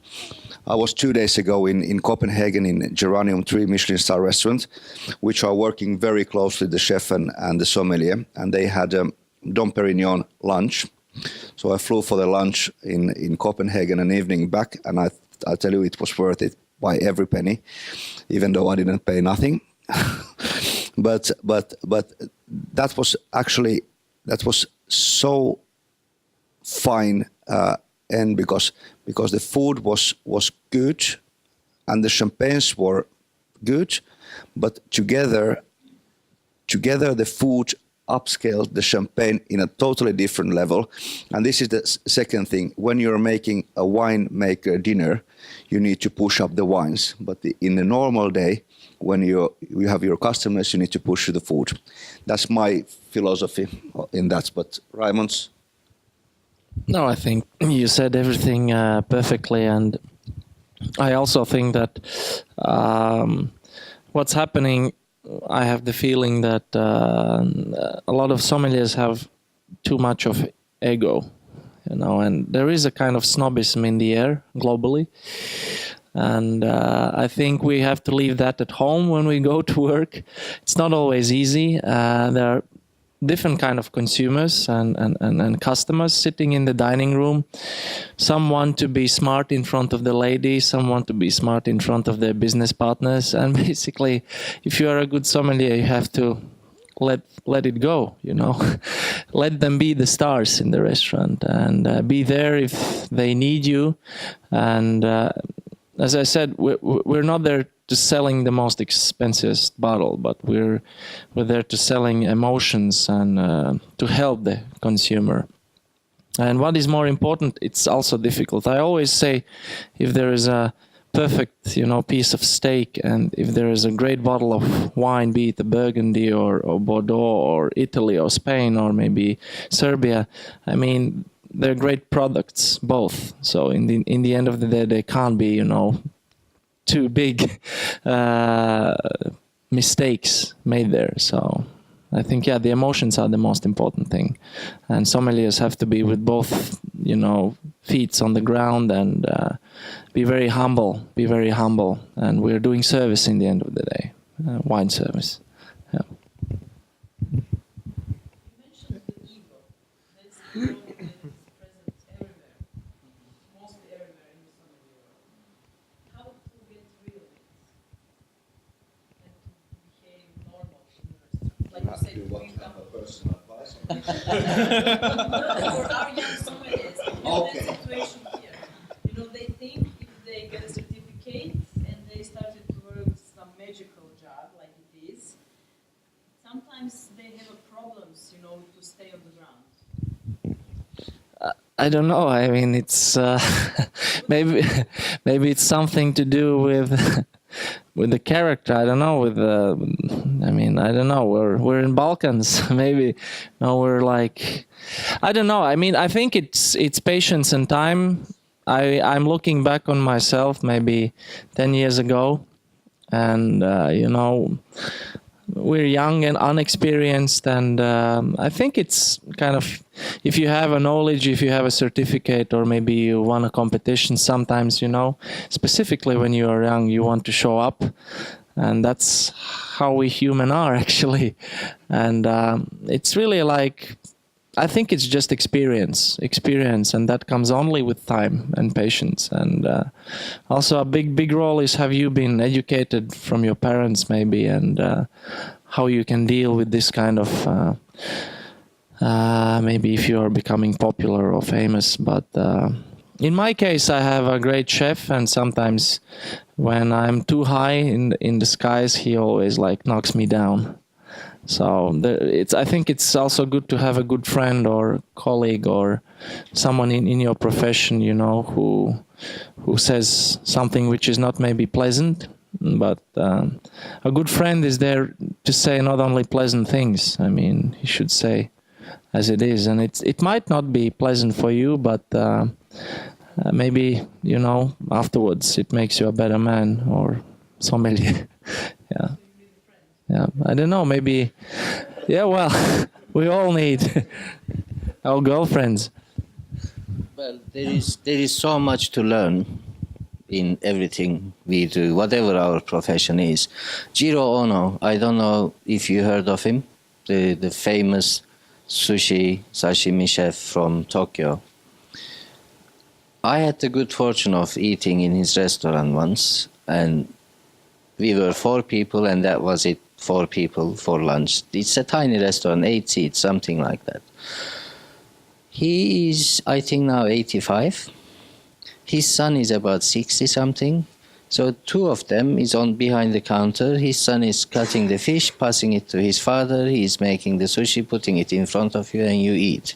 I was 2 days ago in Copenhagen in Geranium 3 Michelin star restaurant, which are working very closely, the chef and the sommelier, and they had Dom Perignon lunch. So I flew for the lunch in Copenhagen and evening back, and I tell you, it was worth it by every penny, even though I didn't pay nothing. but that was so fine, and because the food was good and the champagnes were good, but together the food upscaled the champagne in a totally different level. And this is the second thing. When you're making a winemaker dinner, you need to push up the wines. But in a normal day, when you have your customers, you need to push the food. That's my philosophy in that. But Raimond? No, I think you said everything perfectly, and I also think that what's happening I have the feeling that a lot of sommeliers have too much of ego, and there is a kind of snobism in the air globally. And I think we have to leave that at home when we go to work. It's not always easy. There are different kind of consumers and customers sitting in the dining room. Some want to be smart in front of the ladies, some want to be smart in front of their business partners. And basically, if you are a good sommelier, you have to let it go, let them be the stars in the restaurant, and be there if they need you. And as I said, we're not there to selling the most expensive bottle, but we're there to selling emotions and to help the consumer. And what is more important, it's also difficult. I always say, if there is a perfect, piece of steak, and if there is a great bottle of wine, be it a Burgundy or Bordeaux or Italy or Spain or maybe Serbia, I mean, they're great products, both. So in the end of the day, they can't be, too big mistakes made there. So I think, the emotions are the most important thing, and sommeliers have to be with both, feet on the ground and be very humble. And we're doing service in the end of the day, wine service. Yeah. You mentioned the ego. That's the problem that is present everywhere, mostly everywhere in the sommelier world. How to get rid of it and to behave normal in the restaurant? Like you said, personal advice for our young sommeliers, that situation here. They think if they get a certificate and they started to work some magical job like it is, sometimes they have problems, to stay on the ground. I don't know. I mean, it's maybe it's something to do with with the character. I don't know. I don't know. We're in Balkans. Maybe we're like, I don't know. I mean, I think it's patience and time. I'm looking back on myself maybe 10 years ago, and we're young and unexperienced, and I think it's kind of, if you have a knowledge, if you have a certificate, or maybe you won a competition, sometimes, specifically when you are young, you want to show up, and that's how we human are actually. And it's really like, I think it's just experience, and that comes only with time and patience. And also a big role is, have you been educated from your parents maybe, and how you can deal with this kind of, maybe if you are becoming popular or famous. But in my case, I have a great chef, and sometimes when I'm too high in the skies, he always like knocks me down. So I think it's also good to have a good friend or colleague or someone in your profession, who says something which is not maybe pleasant, but a good friend is there to say not only pleasant things. I mean, he should say as it is, and it might not be pleasant for you, but maybe afterwards it makes you a better man or sommelier. Yeah. Yeah, I don't know, maybe, well, we all need our girlfriends. Well, there is so much to learn in everything we do, whatever our profession is. Jiro Ono, I don't know if you heard of him, the famous sashimi chef from Tokyo. I had the good fortune of eating in his restaurant once, and we were 4 people, and that was it. 4 people for lunch. It's a tiny restaurant, 8 seats, something like that. He is, I think, now 85. His son is about 60 something. So 2 of them is on behind the counter. His son is cutting the fish, passing it to his father. He is making the sushi, putting it in front of you, and you eat.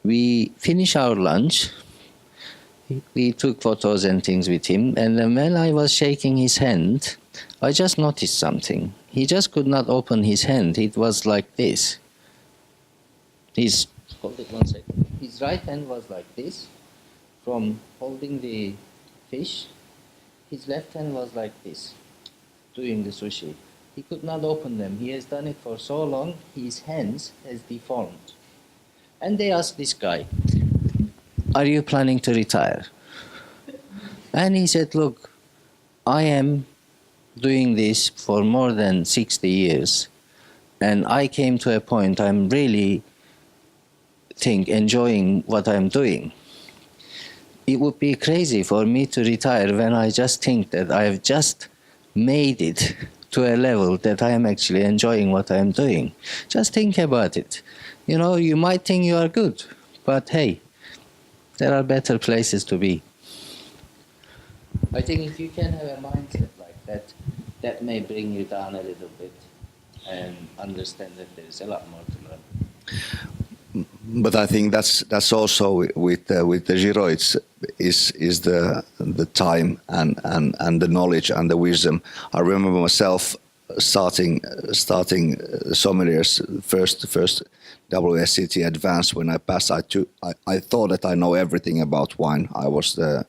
We finish our lunch. We took photos and things with him, and then when I was shaking his hand, I just noticed something. He just could not open his hand. It was like this. Hold it one second. His right hand was like this, from holding the fish. His left hand was like this. doing the sushi. He could not open them. He has done it for so long, his hands has deformed. And they asked this guy, are you planning to retire? And he said, look, I am doing this for more than 60 years. And I came to a point I'm really enjoying what I'm doing. It would be crazy for me to retire when I just think that I've just made it to a level that I am actually enjoying what I'm doing. Just think about it. You know, you might think you are good, but hey, there are better places to be. I think if you can have a mindset like that, that may bring you down a little bit and understand that there's a lot more to learn. But I think that's also with the Giro. Is the time and the knowledge and the wisdom. I remember myself starting sommeliers first WSET advanced. When I passed, I thought that I know everything about wine. I was the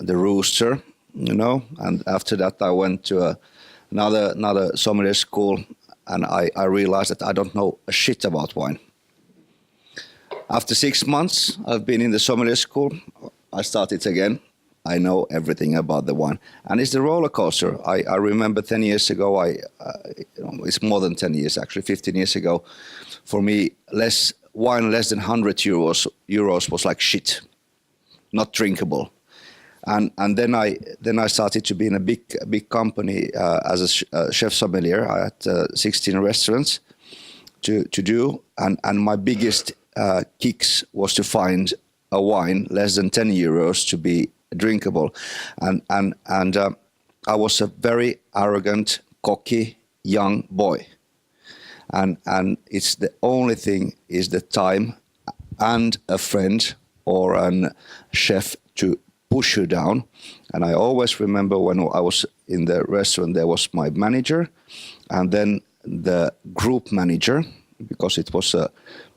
rooster, you know. And after that, I went to another sommelier school, and I realized that I don't know a shit about wine. After 6 months, I've been in the sommelier school. I started again. I know everything about the wine, and it's the roller coaster. I remember 10 years ago. It's more than 10 years actually. 15 years ago, for me, wine less than 100 euros was like shit, not drinkable. And then I started to be in a big company as a chef sommelier. I had 16 restaurants to do, and my biggest kicks was to find a wine less than 10 euros to be drinkable, and I was a very arrogant, cocky young boy, and it's the only thing is the time and a friend or a chef to push you down. And I always remember when I was in the restaurant, there was my manager and then the group manager, because it was a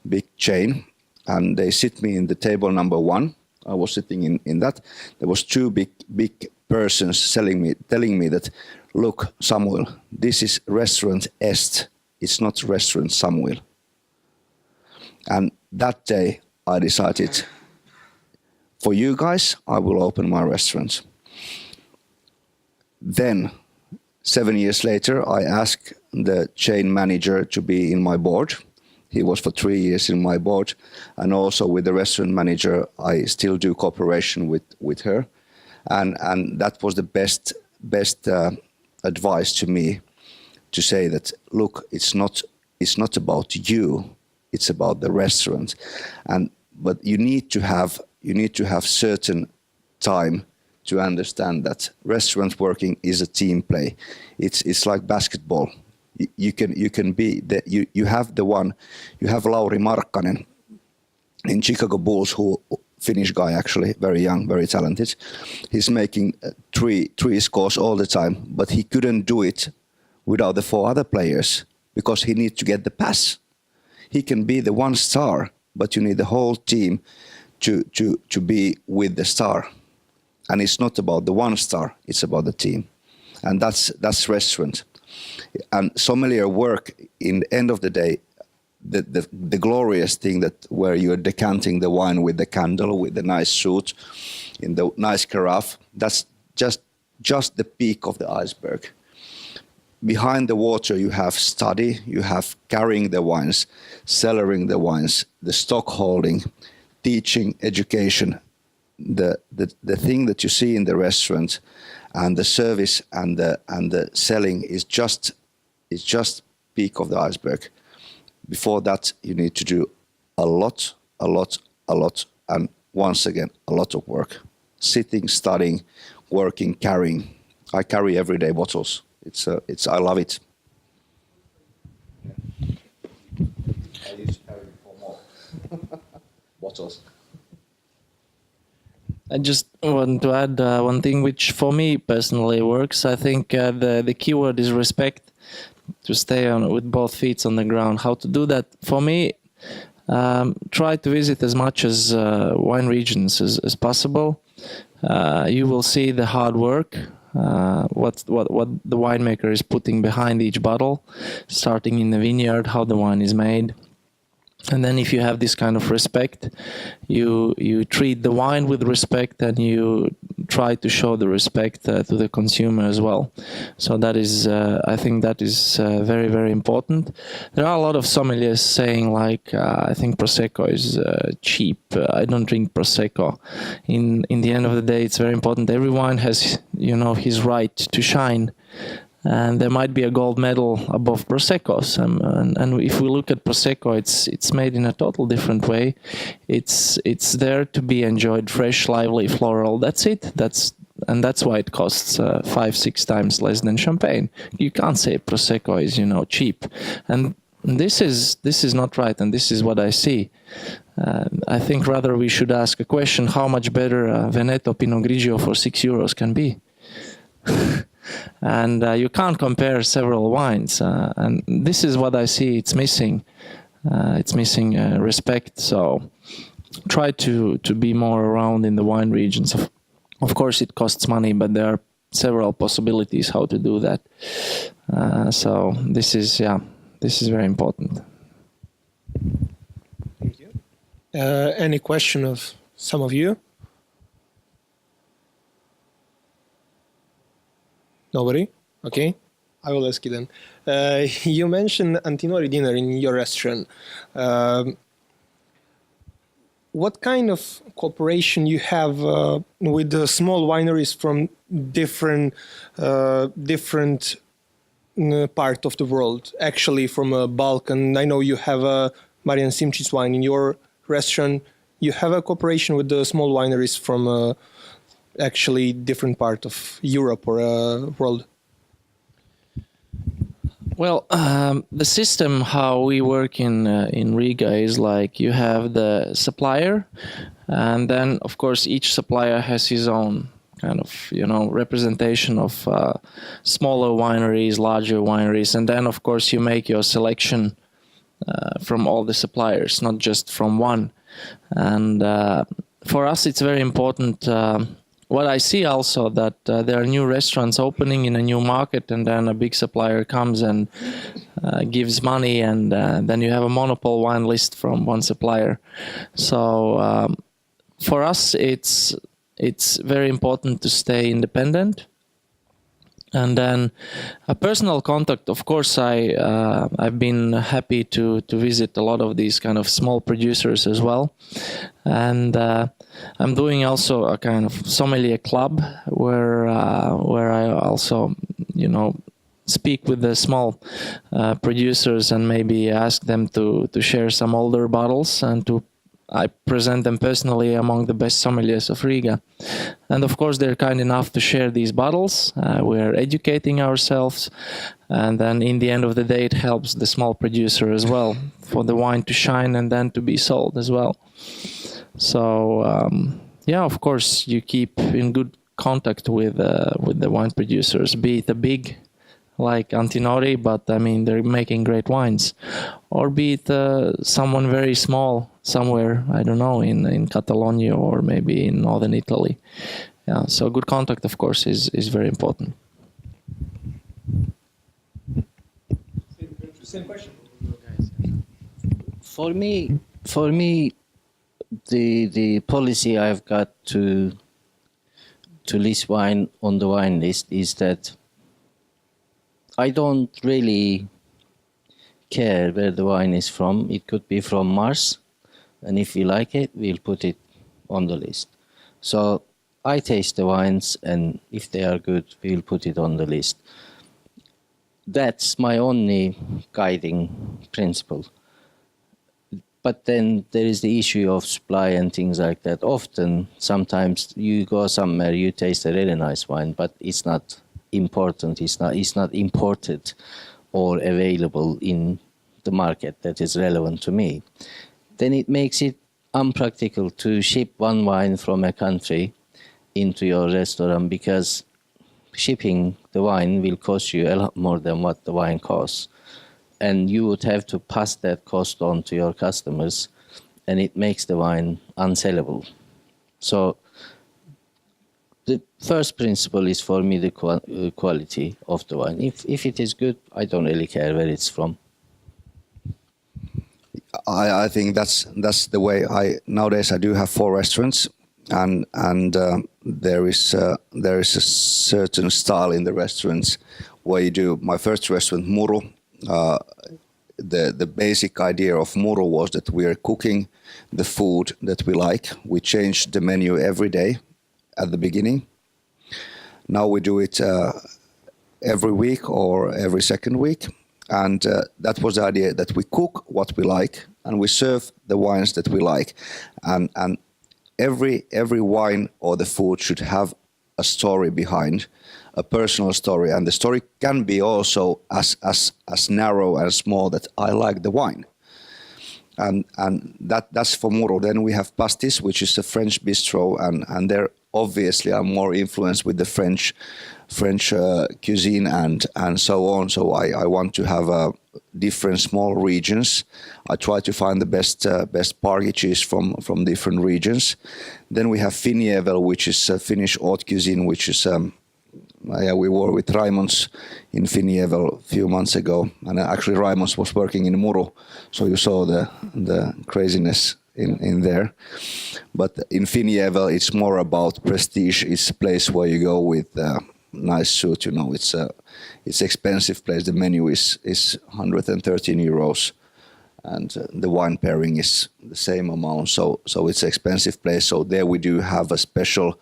big chain, and they sit me in the table number 1. I was sitting in that. There was 2 big persons telling me that, look, Samuel, this is restaurant Est. It's not restaurant Samuel. And that day I decided, for you guys, I will open my restaurant. Then, 7 years later, I asked the chain manager to be in my board. He was for 3 years in my board, and also with the restaurant manager, I still do cooperation with her, and that was the best advice to me, to say that, look, it's not about you, it's about the restaurant, but you need to have certain time to understand that restaurant working is a team play. It's like basketball. You can be you have Lauri Markkanen in Chicago Bulls, who Finnish guy actually, very young, very talented. He's making three scores all the time, but he couldn't do it without the 4 other players because he needs to get the pass. He can be the one star, but you need the whole team to be with the star. And it's not about the one star, it's about the team. And that's restaurant. And sommelier work, in the end of the day, the glorious thing that where you're decanting the wine with the candle, with the nice suit, in the nice carafe, that's just the peak of the iceberg. Behind the water, you have study, you have carrying the wines, cellaring the wines, the stock holding, teaching, education. The thing that you see in the restaurant and the service and the selling is just peak of the iceberg. Before that, you need to do a lot, and once again, a lot of work. Sitting, studying, working, carrying. I carry everyday bottles. I love it. I used to carry 4 more bottles. I just want to add one thing which for me personally works. I think the key word is respect, to stay on with both feet on the ground. How to do that? For me, try to visit as much as wine regions as possible. You will see the hard work what the winemaker is putting behind each bottle, starting in the vineyard, how the wine is made. And then if you have this kind of respect, you treat the wine with respect, and you try to show the respect to the consumer as well. So that is, I think that is very, very important. There are a lot of sommeliers saying like, I think Prosecco is cheap. I don't drink Prosecco. In the end of the day, it's very important. Every wine has, his right to shine. And there might be a gold medal above Proseccos, and if we look at Prosecco, it's made in a total different way. It's there to be enjoyed fresh, lively, floral. That's it. That's why it costs 5-6 times less than champagne. You can't say Prosecco is cheap, and this is not right. And this is what I see. I think rather we should ask a question: how much better Veneto Pinot Grigio for €6 can be? And you can't compare several wines, and this is what I see. It's missing. It's missing respect. So try to be more around in the wine regions. Of course, it costs money, but there are several possibilities how to do that. So this is very important. Thank you. Any question of some of you? Nobody? Okay, I will ask you then. You mentioned Antinori dinner in your restaurant. What kind of cooperation you have with the small wineries from different part of the world? Actually, from Balkan. I know you have a Marian Simčić wine in your restaurant. You have a cooperation with the small wineries from actually different part of Europe or world? Well, the system how we work in Riga is like you have the supplier, and then of course each supplier has his own kind of representation of smaller wineries, larger wineries, and then of course you make your selection from all the suppliers, not just from one. And for us, it's very important. What I see also that there are new restaurants opening in a new market, and then a big supplier comes and gives money, and then you have a monopoly wine list from one supplier. So for us, it's very important to stay independent. And then a personal contact. Of course, I've been happy to visit a lot of these kind of small producers as well, and I'm doing also a kind of sommelier club where I also speak with the small producers and maybe ask them to share some older bottles, and I present them personally among the best sommeliers of Riga. And of course, they're kind enough to share these bottles. We're educating ourselves. And then in the end of the day, it helps the small producer as well for the wine to shine and then to be sold as well. So, of course, you keep in good contact with the wine producers, be it a big like Antinori, but I mean, they're making great wines, or be it someone very small somewhere, I don't know, in Catalonia or maybe in northern Italy. Yeah, so good contact, of course, is very important. Same question. For me, the policy I've got to list wine on the wine list is that I don't really care where the wine is from. It could be from Mars, and if we like it, we'll put it on the list. So I taste the wines, and if they are good, we'll put it on the list. That's my only guiding principle. But then there is the issue of supply and things like that. Often, sometimes you go somewhere, you taste a really nice wine, but it's not important. It's not imported or available in the market that is relevant to me. Then it makes it unpractical to ship one wine from a country into your restaurant, because shipping the wine will cost you a lot more than what the wine costs. And you would have to pass that cost on to your customers, and it makes the wine unsellable. So the first principle is for me the quality of the wine. If it is good, I don't really care where it's from. I think that's the way. Nowadays I do have 4 restaurants, and there is a certain style in the restaurants where you do. My first restaurant, Muru, the basic idea of Muru was that we are cooking the food that we like. We change the menu every day at the beginning. Now we do it every week or every second week. And that was the idea, that we cook what we like and we serve the wines that we like. And every wine or the food should have a story behind, a personal story. And the story can be also as narrow and small that I like the wine. And that's for Muro. Then we have Pastis, which is a French bistro, and they're obviously are more influenced with the French cuisine and so on. So I want to have different small regions. I try to find the best pargages from different regions. Then we have Finievel, which is Finnish haute cuisine, which is we were with Raimonds in Finievel a few months ago, and actually Raimonds was working in Muru, so you saw the craziness in there. But in Finievel, it's more about prestige. It's a place where you go with nice suit. You know, it's expensive place. The menu is 113 euros, and the wine pairing is the same amount. So it's an expensive place. So there we do have a special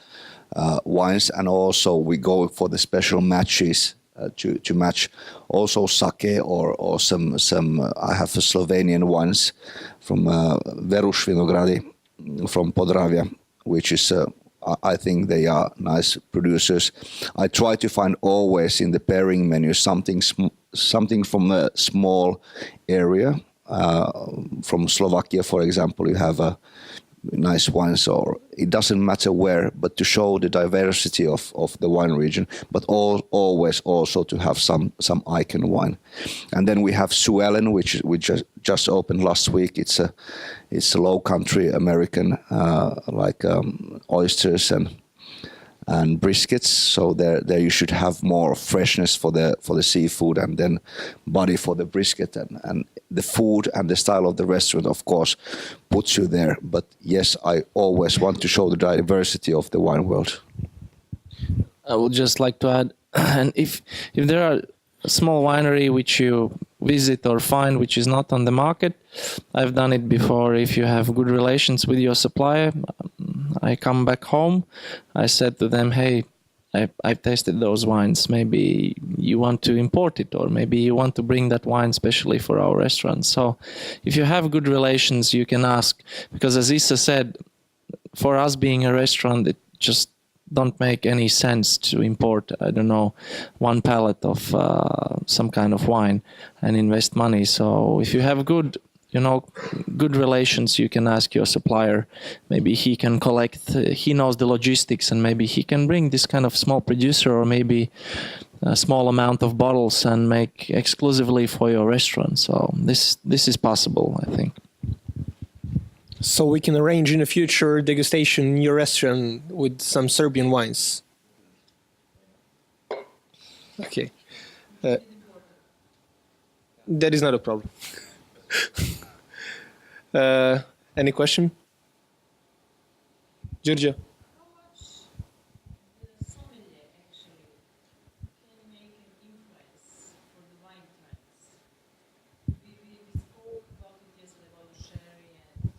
wines, and also we go for the special matches to match also sake or some I have a Slovenian wines from Veruš Vinogradi from Podravia, which is I think they are nice producers. I try to find always in the pairing menu something from a small area. From Slovakia, for example, you have a nice wines, or it doesn't matter where, but to show the diversity of the wine region, but always also to have some icon wine. And then we have Suellen, which we just opened last week. It's a low country American like oysters and briskets. So there you should have more freshness for the seafood, and then body for the brisket, and the food and the style of the restaurant, of course, puts you there. But yes, I always want to show the diversity of the wine world. I would just like to add, and if there are a small winery which you visit or find which is not on the market, I've done it before. If you have good relations with your supplier, I come back home, I said to them, hey, I've tasted those wines, maybe you want to import it, or maybe you want to bring that wine specially for our restaurant. So if you have good relations, you can ask, because as Issa said, for us being a restaurant, it just don't make any sense to import, I don't know, 1 pallet of some kind of wine and invest money. So if you have good relations, you can ask your supplier. Maybe he can collect, he knows the logistics, and maybe he can bring this kind of small producer, or maybe a small amount of bottles and make exclusively for your restaurant. So this is possible, I think. So we can arrange in the future degustation in your restaurant with some Serbian wines. Okay. That is not a problem. Any question? Georgia? How much the sommelier actually can make an influence for the wine trends? We spoke about it yesterday, about the sherry and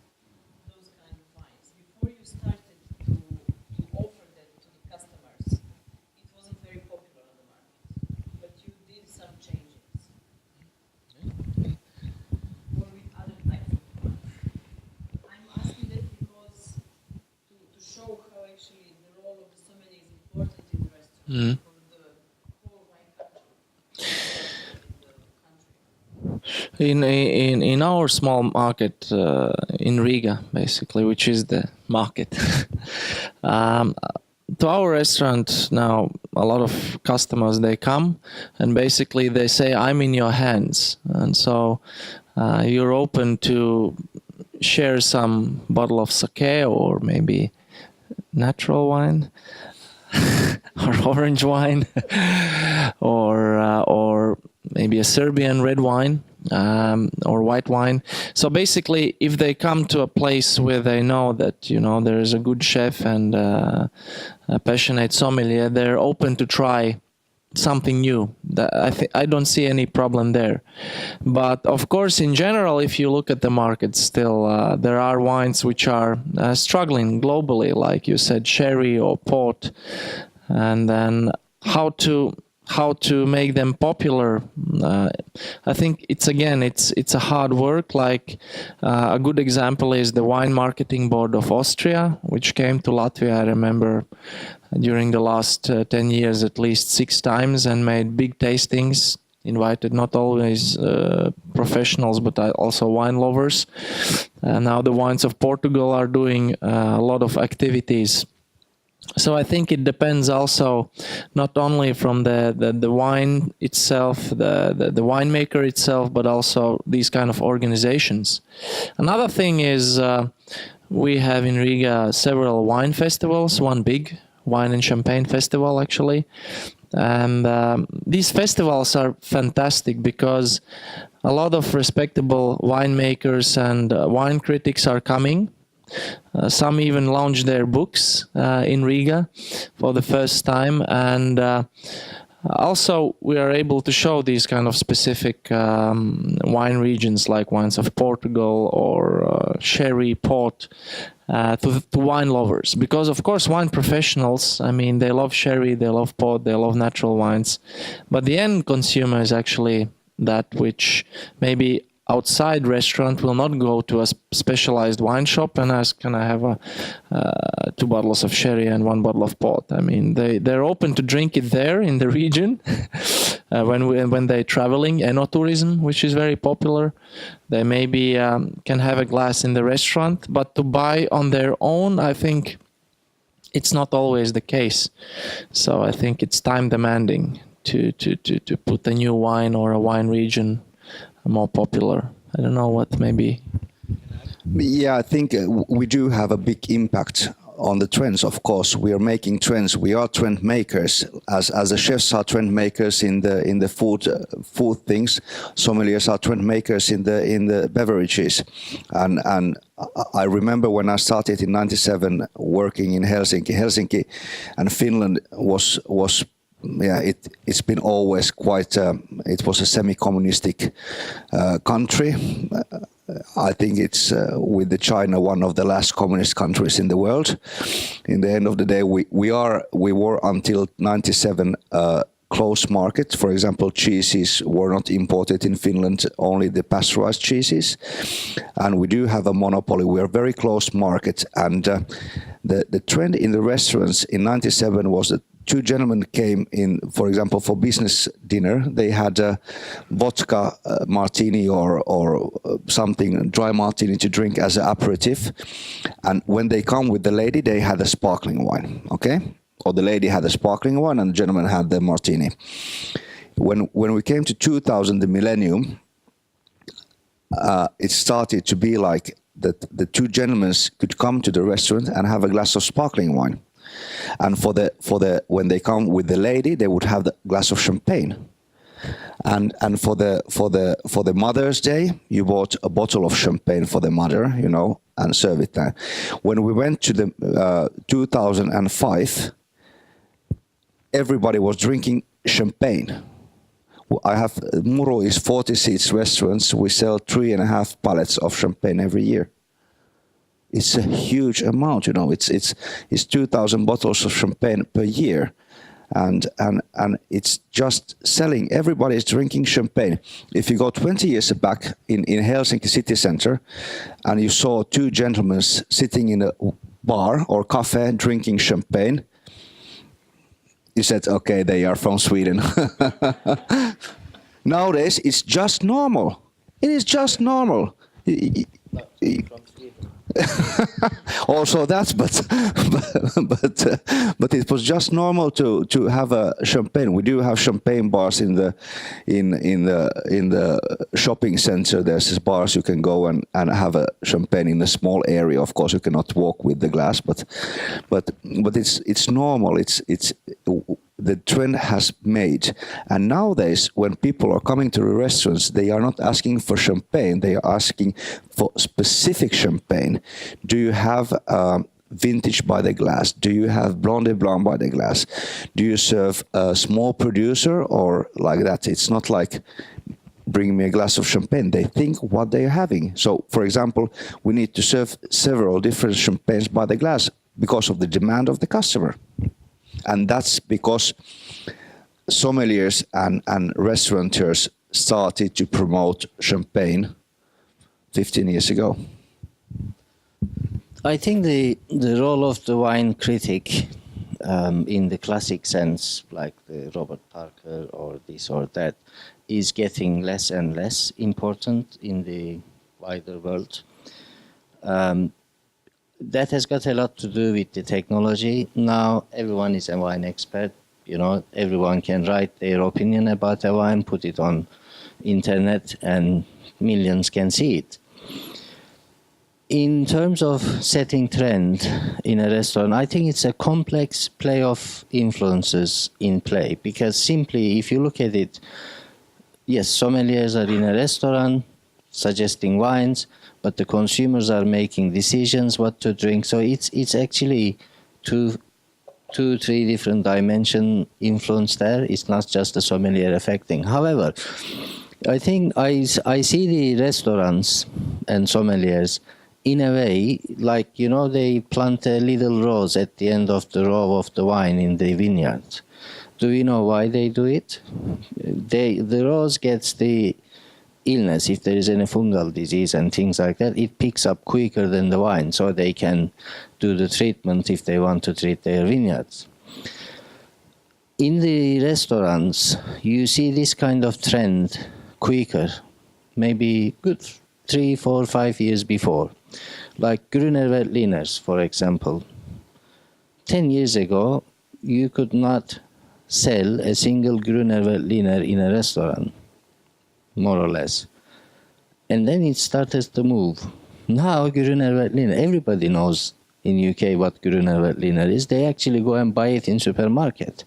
those kind of wines. Before you started to offer that to the customers, it wasn't very popular on the market, but you did some changes. Or with other types of wines. I'm asking that because to show how actually the role of the sommelier is important in the restaurant for the whole wine culture. In the country. In our small market in Riga, basically, which is the market, to our restaurant now, a lot of customers, they come and basically they say, I'm in your hands. And so you're open to share some bottle of sake or maybe natural wine. or orange wine, or maybe a Serbian red wine, or white wine. So basically, if they come to a place where they know that there is a good chef and a passionate sommelier, they're open to try something new. I don't see any problem there. But of course, in general, if you look at the market, still there are wines which are struggling globally, like you said, sherry or port, and then how to make them popular. I think it's a hard work. Like a good example is the Wine Marketing Board of Austria, which came to Latvia, I remember, during the last 10 years at least 6 times, and made big tastings, invited not always professionals but also wine lovers. Now the Wines of Portugal are doing a lot of activities. So I think it depends also not only from the wine itself, the winemaker itself, but also these kind of organizations. Another thing is we have in Riga several wine festivals, one big wine and champagne festival actually. And these festivals are fantastic because a lot of respectable winemakers and wine critics are coming. Some even launched their books in Riga for the first time, and also we are able to show these kind of specific wine regions like wines of Portugal or sherry, port to wine lovers, because of course wine professionals, I mean, they love sherry, they love port, they love natural wines, but the end consumer is actually that which maybe outside restaurant will not go to a specialized wine shop and ask, can I have 2 bottles of sherry and 1 bottle of port? I mean, they're open to drink it there in the region when they're traveling, enoturism, which is very popular. They maybe can have a glass in the restaurant, but to buy on their own, I think it's not always the case. So I think it's time demanding to put a new wine or a wine region more popular. I don't know what maybe. Yeah, I think we do have a big impact on the trends. Of course, we are making trends. We are trend makers, as the chefs are trend makers in the food things. Sommeliers are trend makers in the beverages. And I remember when I started in '97 working in Helsinki, and Finland was. Yeah, it's been always quite. It was a semi-communistic country. I think it's with the China one of the last communist countries in the world. In the end of the day, we were until '97 closed market. For example, cheeses were not imported in Finland, only the pasteurized cheeses, and we do have a monopoly. We are very closed market, and the trend in the restaurants in '97 was that 2 gentlemen came in, for example, for business dinner. They had a vodka martini or something, dry martini to drink as an aperitif. And when they come with the lady, they had a sparkling wine, okay? Or the lady had a sparkling wine and the gentleman had the martini. When we came to 2000, the millennium, it started to be like that the 2 gentlemen could come to the restaurant and have a glass of sparkling wine. And when they come with the lady, they would have the glass of champagne. And for the Mother's Day, you bought a bottle of champagne for the mother, and serve it there. When we went to the 2005, everybody was drinking champagne. I have Muro is 40 seats restaurants. We sell 3.5 pallets of champagne every year. It's a huge amount, It's 2,000 bottles of champagne per year, and it's just selling. Everybody is drinking champagne. If you go 20 years back in Helsinki city center, and you saw 2 gentlemen sitting in a bar or cafe drinking champagne, you said, okay, they are from Sweden. Nowadays, it's just normal. It is just normal. also that, but it was just normal to have a champagne. We do have champagne bars in the shopping center. There's bars you can go and have a champagne in a small area. Of course, you cannot walk with the glass, but it's normal. It's the trend has made. And nowadays, when people are coming to the restaurants, they are not asking for champagne, they are asking for specific champagne. Do you have vintage by the glass? Do you have Blonde et Blanc by the glass? Do you serve a small producer or like that? It's not like bring me a glass of champagne. They think what they are having. So, for example, we need to serve several different champagnes by the glass because of the demand of the customer. And that's because sommeliers and restaurateurs started to promote champagne 15 years ago. I think the role of the wine critic in the classic sense, like the Robert Parker or this or that, is getting less and less important in the wider world. That has got a lot to do with the technology. Now everyone is a wine expert. You know, everyone can write their opinion about a wine, put it on internet, and millions can see it. In terms of setting trend in a restaurant, I think it's a complex play of influences in play, because simply if you look at it, yes, sommeliers are in a restaurant suggesting wines, but the consumers are making decisions what to drink. So it's actually two, three different dimension influence there. It's not just the sommelier affecting. However, I think I see the restaurants and sommeliers in a way like, you know, they plant a little rose at the end of the row of the wine in the vineyard. Do we know why they do it? The rose gets the illness, if there is any fungal disease and things like that, it picks up quicker than the wine, so they can do the treatment if they want to treat their vineyards. In the restaurants, you see this kind of trend quicker, maybe good 3, 4, 5 years before. Like Grüner Veltliners, for example. 10 years ago, you could not sell a single Grüner Veltliner in a restaurant, more or less. And then it started to move. Now Grüner Veltliner, everybody knows in UK what Grüner Veltliner is. They actually go and buy it in supermarket.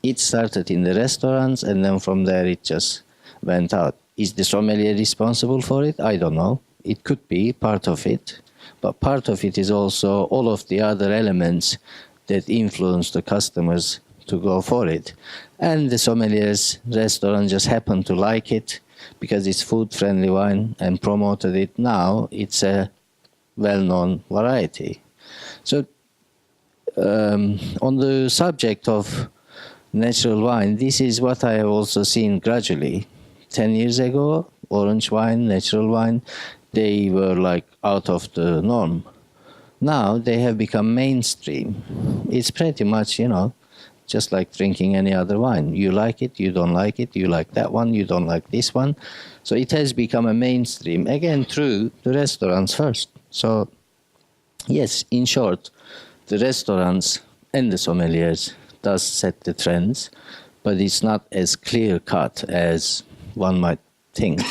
It started in the restaurants, and then from there it just went out. Is the sommelier responsible for it? I don't know. It could be part of it, but part of it is also all of the other elements that influence the customers to go for it. And the sommeliers restaurant just happened to like it because it's food-friendly wine and promoted it. Now it's a well-known variety. So on the subject of natural wine, this is what I have also seen gradually. 10 years ago, orange wine, natural wine, they were like out of the norm. Now they have become mainstream. It's pretty much, you know, just like drinking any other wine. You like it, you don't like it, you like that one, you don't like this one. So it has become a mainstream, again, through the restaurants first. So yes, in short, the restaurants and the sommeliers does set the trends, but it's not as clear-cut as one might think. I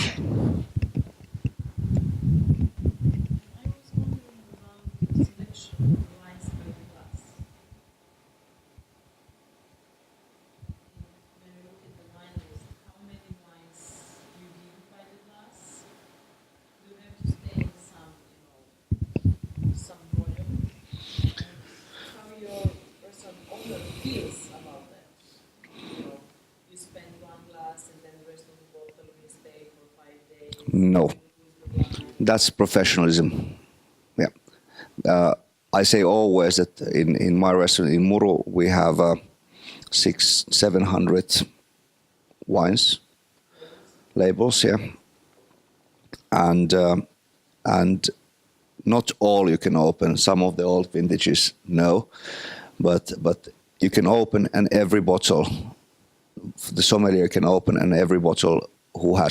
was wondering about the selection of wines by the glass. When you look at the wine list, how many wines you give by the glass? Do you have to stay in some volume? How your person owner feels about that? You know, you spend one glass and then the rest of the bottle will stay for 5 days. No, that's professionalism. Yeah. I say always that in my restaurant in Muru, we have 600-700 wines, labels, yeah. And not all you can open. Some of the old vintages, no. But you can open, and every bottle, the sommelier can open, and every bottle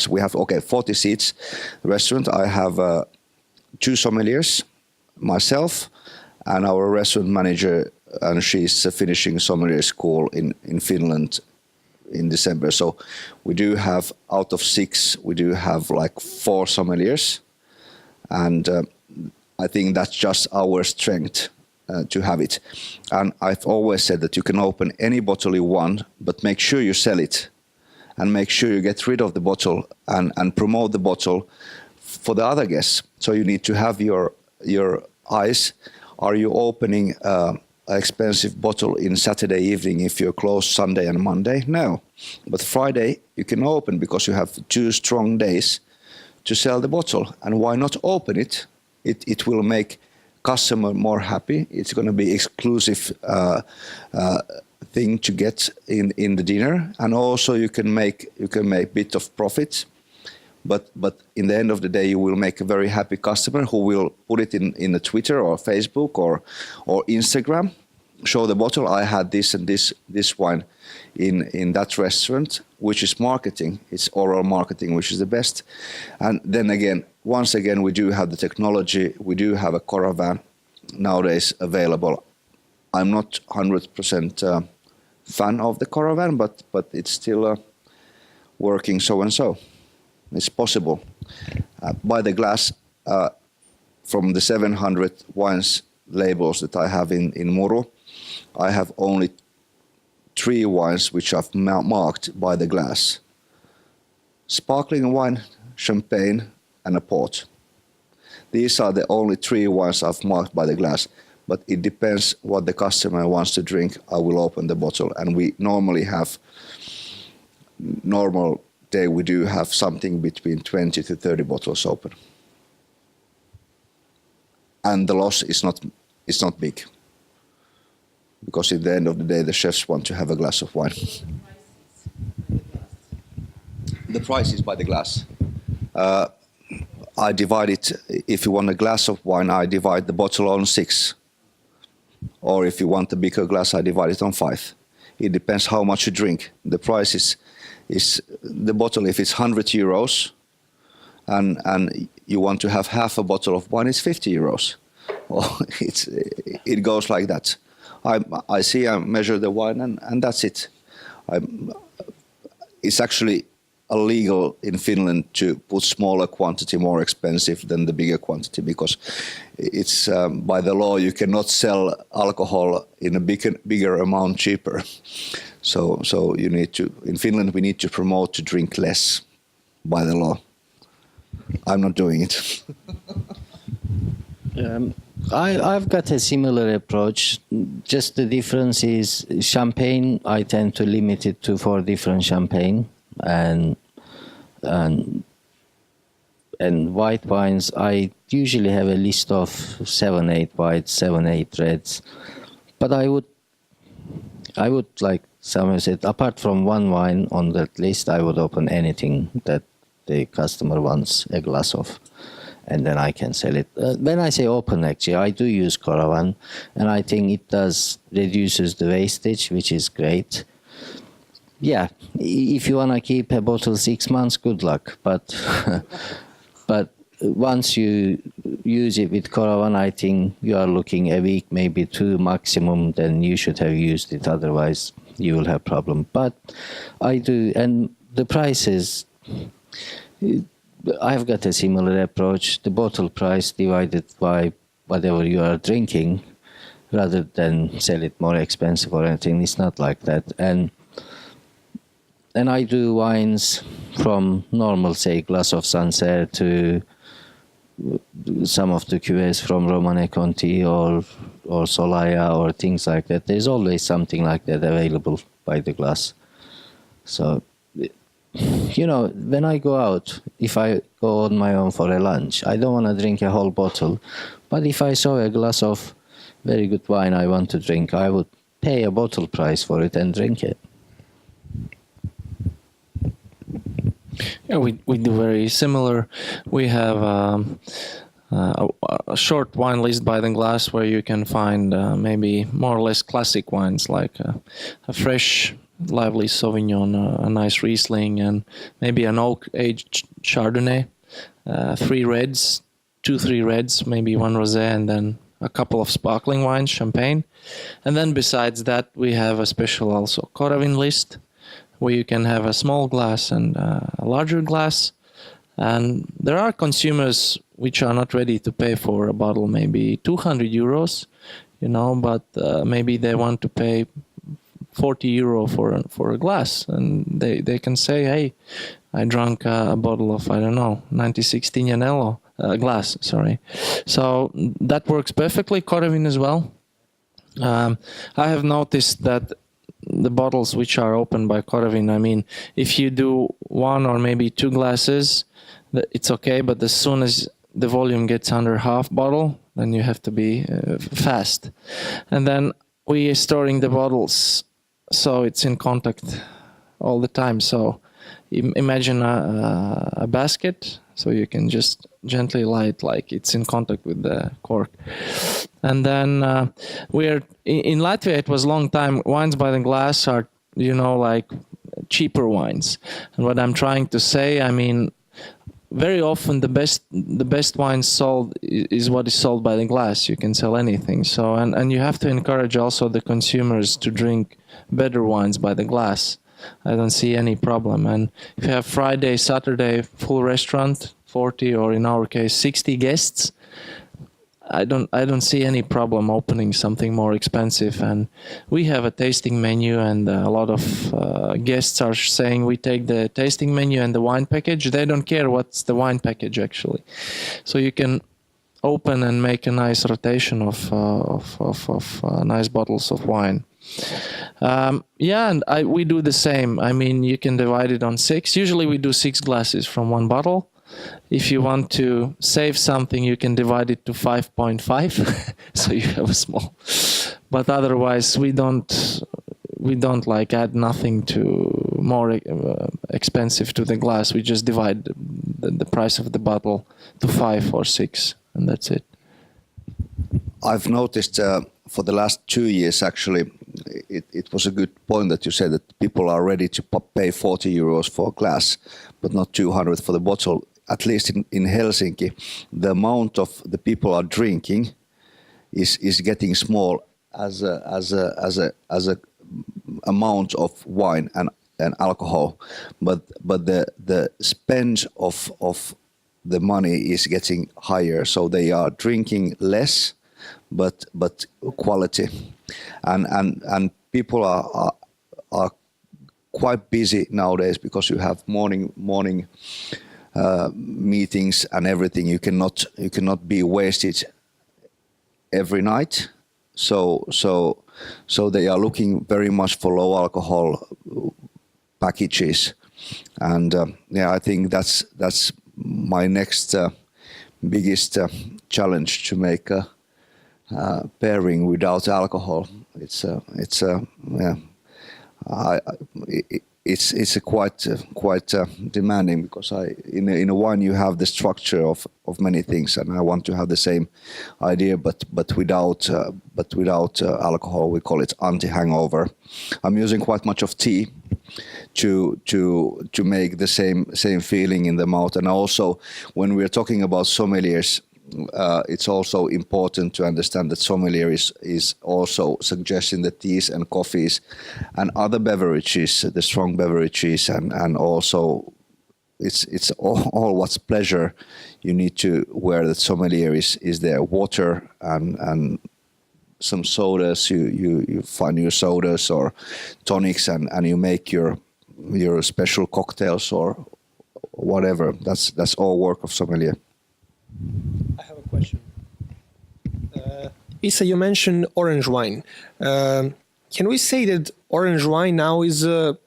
we have 40 seats restaurant. I have 2 sommeliers myself, and our restaurant manager, and she's finishing sommelier school in Finland in December. So we do have, out of 6, we do have like 4 sommeliers, and I think that's just our strength to have it. And I've always said that you can open any bottle you want, but make sure you sell it, and make sure you get rid of the bottle and promote the bottle for the other guests. So you need to have your eyes. Are you opening an expensive bottle in Saturday evening if you're closed Sunday and Monday? No. But Friday you can open because you have 2 strong days to sell the bottle. And why not open it? It will make customer more happy. It's going to be exclusive thing to get in the dinner, and also you can make bit of profit. But in the end of the day, you will make a very happy customer who will put it in the Twitter or Facebook or Instagram, show the bottle. I had this and this wine in that restaurant, which is marketing. It's oral marketing, which is the best. And then again, once again, we do have the technology. We do have a caravan nowadays available. I'm not 100% fan of the caravan, but it's still working so and so. It's possible. By the glass, from the 700 wines labels that I have in Muru, I have only 3 wines which I've marked by the glass. Sparkling wine, champagne, and a port. These are the only 3 wines I've marked by the glass. But it depends what the customer wants to drink. I will open the bottle, and we normally have normal day we do have something between 20 to 30 bottles open, and the loss is not big, because at the end of the day the chefs want to have a glass of wine. The price is by the glass. I divide it. If you want a glass of wine, I divide the bottle on 6. Or if you want a bigger glass, I divide it on 5. It depends how much you drink. The price is the bottle. If it's 100 euros, and you want to have half a bottle of wine, it's 50 euros. Well, it goes like that. I measure the wine, and that's it. It's actually illegal in Finland to put smaller quantity more expensive than the bigger quantity, because it's by the law you cannot sell alcohol in a bigger amount cheaper. So you need to, in Finland we need to promote to drink less by the law. I'm not doing it. I've got a similar approach. Just the difference is champagne, I tend to limit it to 4 different champagne, and white wines, I usually have a list of 7-8 whites, 7-8 reds. But I would, like someone said, apart from 1 wine on that list, I would open anything that the customer wants a glass of, and then I can sell it. When I say open, actually, I do use caravan, and I think it does reduces the wastage, which is great. Yeah, if you want to keep a bottle 6 months, good luck. But but once you use it with caravan, I think you are looking a week, maybe 2 maximum, then you should have used it. Otherwise, you will have problem. But I do, and the prices, I've got a similar approach. The bottle price divided by whatever you are drinking, rather than sell it more expensive or anything. It's not like that. And I do wines from normal, say, glass of Sancerre to some of the cuvées from Romane Conti or Solaya or things like that. There's always something like that available by the glass. So, you know, when I go out, if I go on my own for a lunch, I don't want to drink a whole bottle. But if I saw a glass of very good wine I want to drink, I would pay a bottle price for it and drink it. Yeah, we do very similar. We have a short wine list by the glass where you can find maybe more or less classic wines, like a fresh, lively Sauvignon, a nice Riesling, and maybe an oak-aged Chardonnay, 3 reds, 2-3 reds, maybe one rosé, and then a couple of sparkling wines, champagne. And then besides that, we have a special also Koravin list, where you can have a small glass and a larger glass. And there are consumers which are not ready to pay for a bottle, maybe 200 euros, but maybe they want to pay 40 euro for a glass, and they can say, hey, I drank a bottle of, I don't know, 96 Tignanello glass, sorry. So that works perfectly. Koravin as well. I have noticed that the bottles which are opened by Koravin, I mean, if you do 1 or maybe 2 glasses, it's okay, but as soon as the volume gets under half bottle, then you have to be fast. And then we are storing the bottles so it's in contact all the time. So imagine a basket, so you can just gently light like it's in contact with the cork. And then we're in Latvia, it was a long time, wines by the glass are, like cheaper wines. And what I'm trying to say, I mean, very often the best wine sold is what is sold by the glass. You can sell anything. So and you have to encourage also the consumers to drink better wines by the glass. I don't see any problem. And if you have Friday, Saturday, full restaurant, 40 or in our case 60 guests, I don't see any problem opening something more expensive. And we have a tasting menu, and a lot of guests are saying we take the tasting menu and the wine package. They don't care what's the wine package actually. So you can open and make a nice rotation of nice bottles of wine. And we do the same. I mean, you can divide it on 6. Usually we do 6 glasses from one bottle. If you want to save something, you can divide it to 5.5, so you have a small. But otherwise, we don't like add nothing to more expensive to the glass. We just divide the price of the bottle to 5 or 6, and that's it. I've noticed for the last 2 years, actually, it was a good point that you said that people are ready to pay 40 euros for a glass, but not 200 for the bottle. At least in Helsinki, the amount of the people are drinking is getting small as a amount of wine and alcohol, but the spend of the money is getting higher. So they are drinking less, but quality, and people are quite busy nowadays because you have morning meetings and everything. You cannot be wasted every night. So they are looking very much for low alcohol packages, and I think that's my next biggest challenge, to make a pairing without alcohol. It's a quite demanding, because in a wine you have the structure of many things, and I want to have the same idea, but without alcohol. We call it anti-hangover. I'm using quite much of tea to make the same feeling in the mouth. And also, when we're talking about sommeliers, it's also important to understand that sommelier is also suggesting the teas and coffees and other beverages, the strong beverages, and also it's all what's pleasure. You need to wear that sommelier is there. Water and some sodas. You find your sodas or tonics, and you make your special cocktails or whatever. That's all work of sommelier. I have a question. Isa, you mentioned orange wine. Can we say that orange wine now is a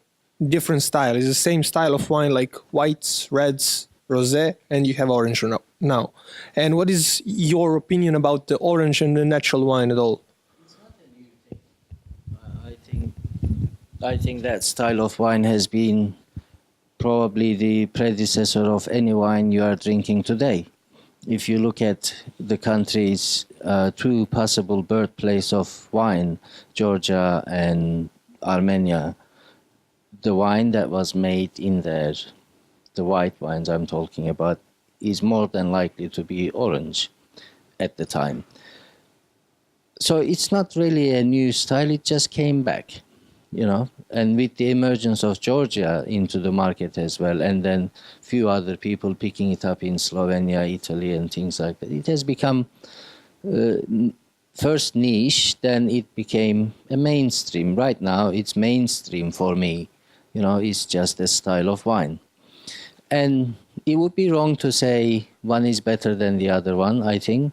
different style? Is the same style of wine like whites, reds, rosé, and you have orange now? And what is your opinion about the orange and the natural wine at all? It's not a new thing. I think that style of wine has been probably the predecessor of any wine you are drinking today. If you look at the country's two possible birthplace of wine, Georgia and Armenia, the wine that was made in there, the white wines I'm talking about, is more than likely to be orange at the time. So it's not really a new style, it just came back, and with the emergence of Georgia into the market as well, and then few other people picking it up in Slovenia, Italy, and things like that, it has become first niche, then it became a mainstream. Right now, it's mainstream for me, it's just a style of wine. And it would be wrong to say one is better than the other one, I think.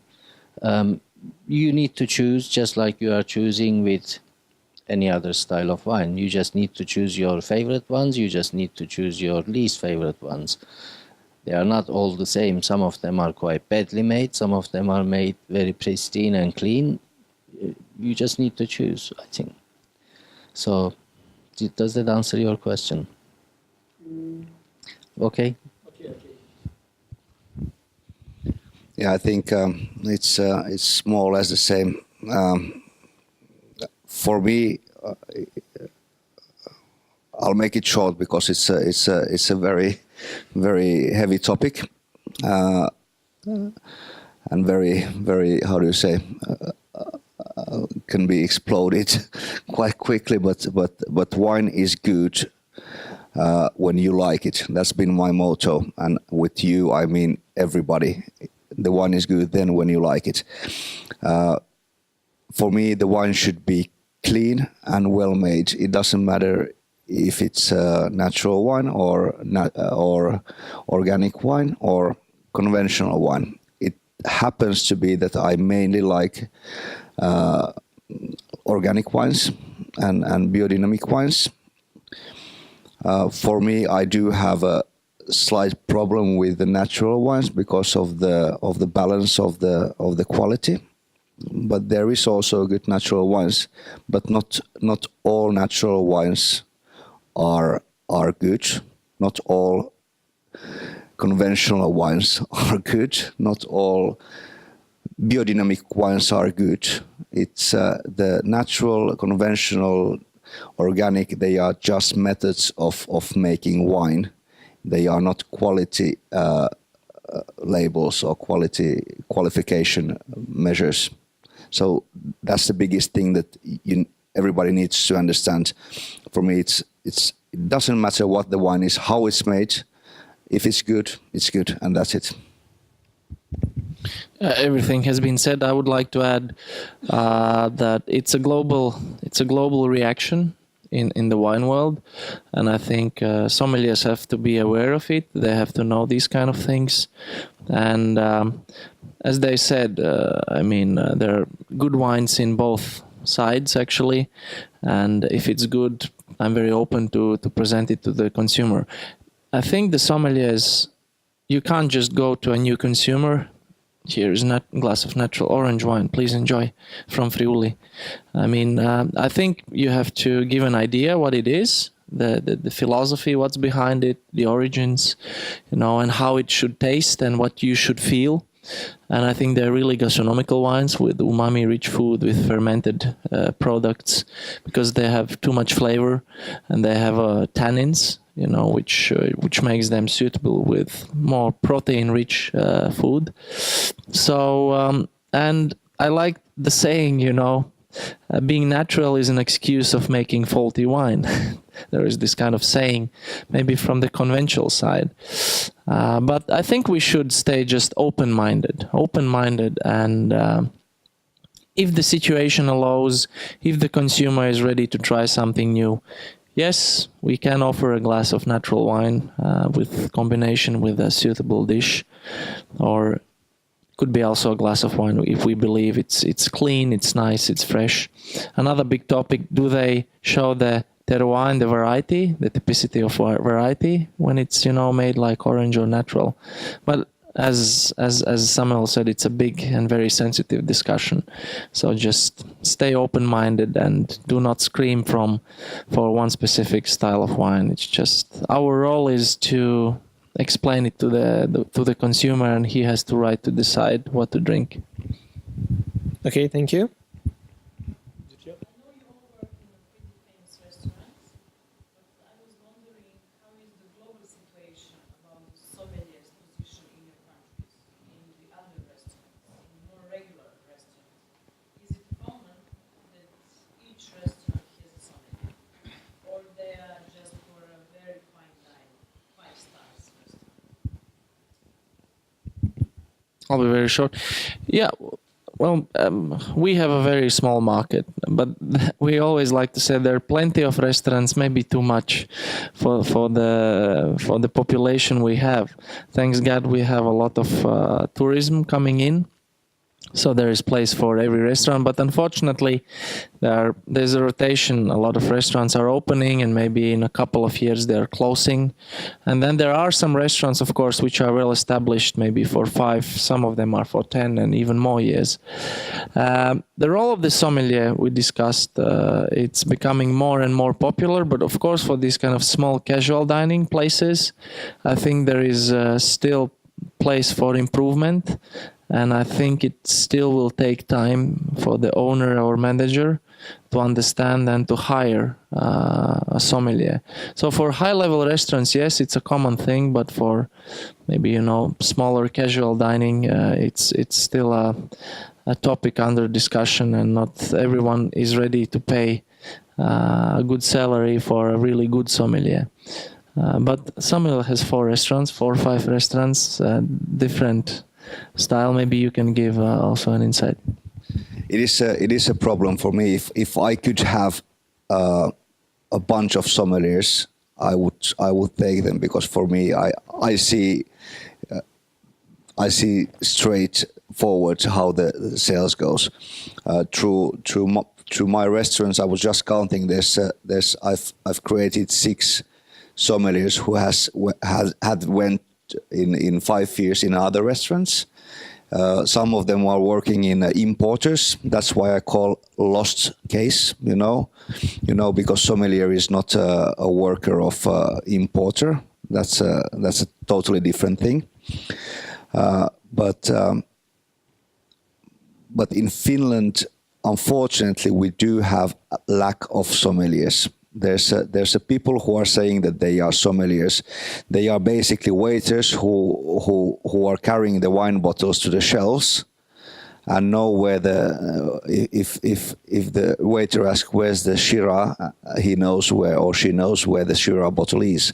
You need to choose just like you are choosing with any other style of wine. You just need to choose your favorite ones. You just need to choose your least favorite ones. They are not all the same. Some of them are quite badly made. Some of them are made very pristine and clean. You just need to choose, I think. So, does that answer your question? Okay. Yeah, I think it's more or less the same. For me, I'll make it short because it's a very heavy topic and very how do you say can be exploded quite quickly. But wine is good when you like it. That's been my motto, and with you I mean everybody. The wine is good then when you like it. For me, the wine should be clean and well made. It doesn't matter if it's natural wine or organic wine or conventional wine. It happens to be that I mainly like organic wines and biodynamic wines. For me, I do have a slight problem with the natural wines because of the balance of the quality. But there is also good natural wines, but not all natural wines are good. Not all conventional wines are good. Not all biodynamic wines are good. It's the natural, conventional, organic. They are just methods of making wine. They are not quality labels or qualification measures. So that's the biggest thing that everybody needs to understand. For me, it doesn't matter what the wine is, how it's made. If it's good, and that's it. Everything has been said. I would like to add that it's a global reaction in the wine world, and I think sommeliers have to be aware of it. They have to know these kind of things, and as they said, there are good wines in both sides actually, and if it's good, I'm very open to present it to the consumer. I think the sommeliers, you can't just go to a new consumer. Here is a glass of natural orange wine. Please enjoy from Friuli. I think you have to give an idea what it is, the philosophy, what's behind it, the origins, and how it should taste and what you should feel. And I think they're really gastronomical wines with umami-rich food, with fermented products, because they have too much flavor and they have tannins, which makes them suitable with more protein-rich food. So, and I like the saying, being natural is an excuse of making faulty wine. There is this kind of saying, maybe from the conventional side. But I think we should stay just open-minded, and if the situation allows, if the consumer is ready to try something new, yes, we can offer a glass of natural wine with combination with a suitable dish, or could be also a glass of wine if we believe it's clean, it's nice, it's fresh. Another big topic: do they show the terroir and the variety, the typicity of variety when it's made like orange or natural? But as Samuel said, it's a big and very sensitive discussion. So just stay open-minded and do not scream for one specific style of wine. It's just our role is to explain it to the consumer, and he has the right to decide what to drink. Okay, thank you. I know you all work in a pretty famous restaurants, but I was wondering how is the global situation about the sommelier's position in your I'll be very short. Yeah, well, we have a very small market, but we always like to say there are plenty of restaurants, maybe too much for the population we have. Thanks God, we have a lot of tourism coming in. So there is place for every restaurant, but unfortunately, there's a rotation. A lot of restaurants are opening, and maybe in a couple of years they're closing. And then there are some restaurants, of course, which are well established, maybe for 5. Some of them are for 10 and even more years. The role of the sommelier we discussed. It's becoming more and more popular, but of course, for these kind of small casual dining places, I think there is still place for improvement. And I think it still will take time for the owner or manager to understand and to hire a sommelier. So for high-level restaurants, yes, it's a common thing, but for maybe smaller casual dining, it's still a topic under discussion, and not everyone is ready to pay a good salary for a really good sommelier. But sommelier has 4 or 5 restaurants, different style. Maybe you can give also an insight. It is a problem for me. If I could have a bunch of sommeliers, I would take them, because for me I see straight forward how the sales goes. Through my restaurants, I was just counting. I've created 6 sommeliers who had went in 5 years in other restaurants. Some of them are working in importers. That's why I call lost case, because sommelier is not a worker of importer. That's a totally different thing. But in Finland, unfortunately, we do have a lack of sommeliers. There's a people who are saying that they are sommeliers. They are basically waiters who are carrying the wine bottles to the shelves and know where if the waiter asks where's the Shiraz, he knows where, or she knows where the Shiraz bottle is.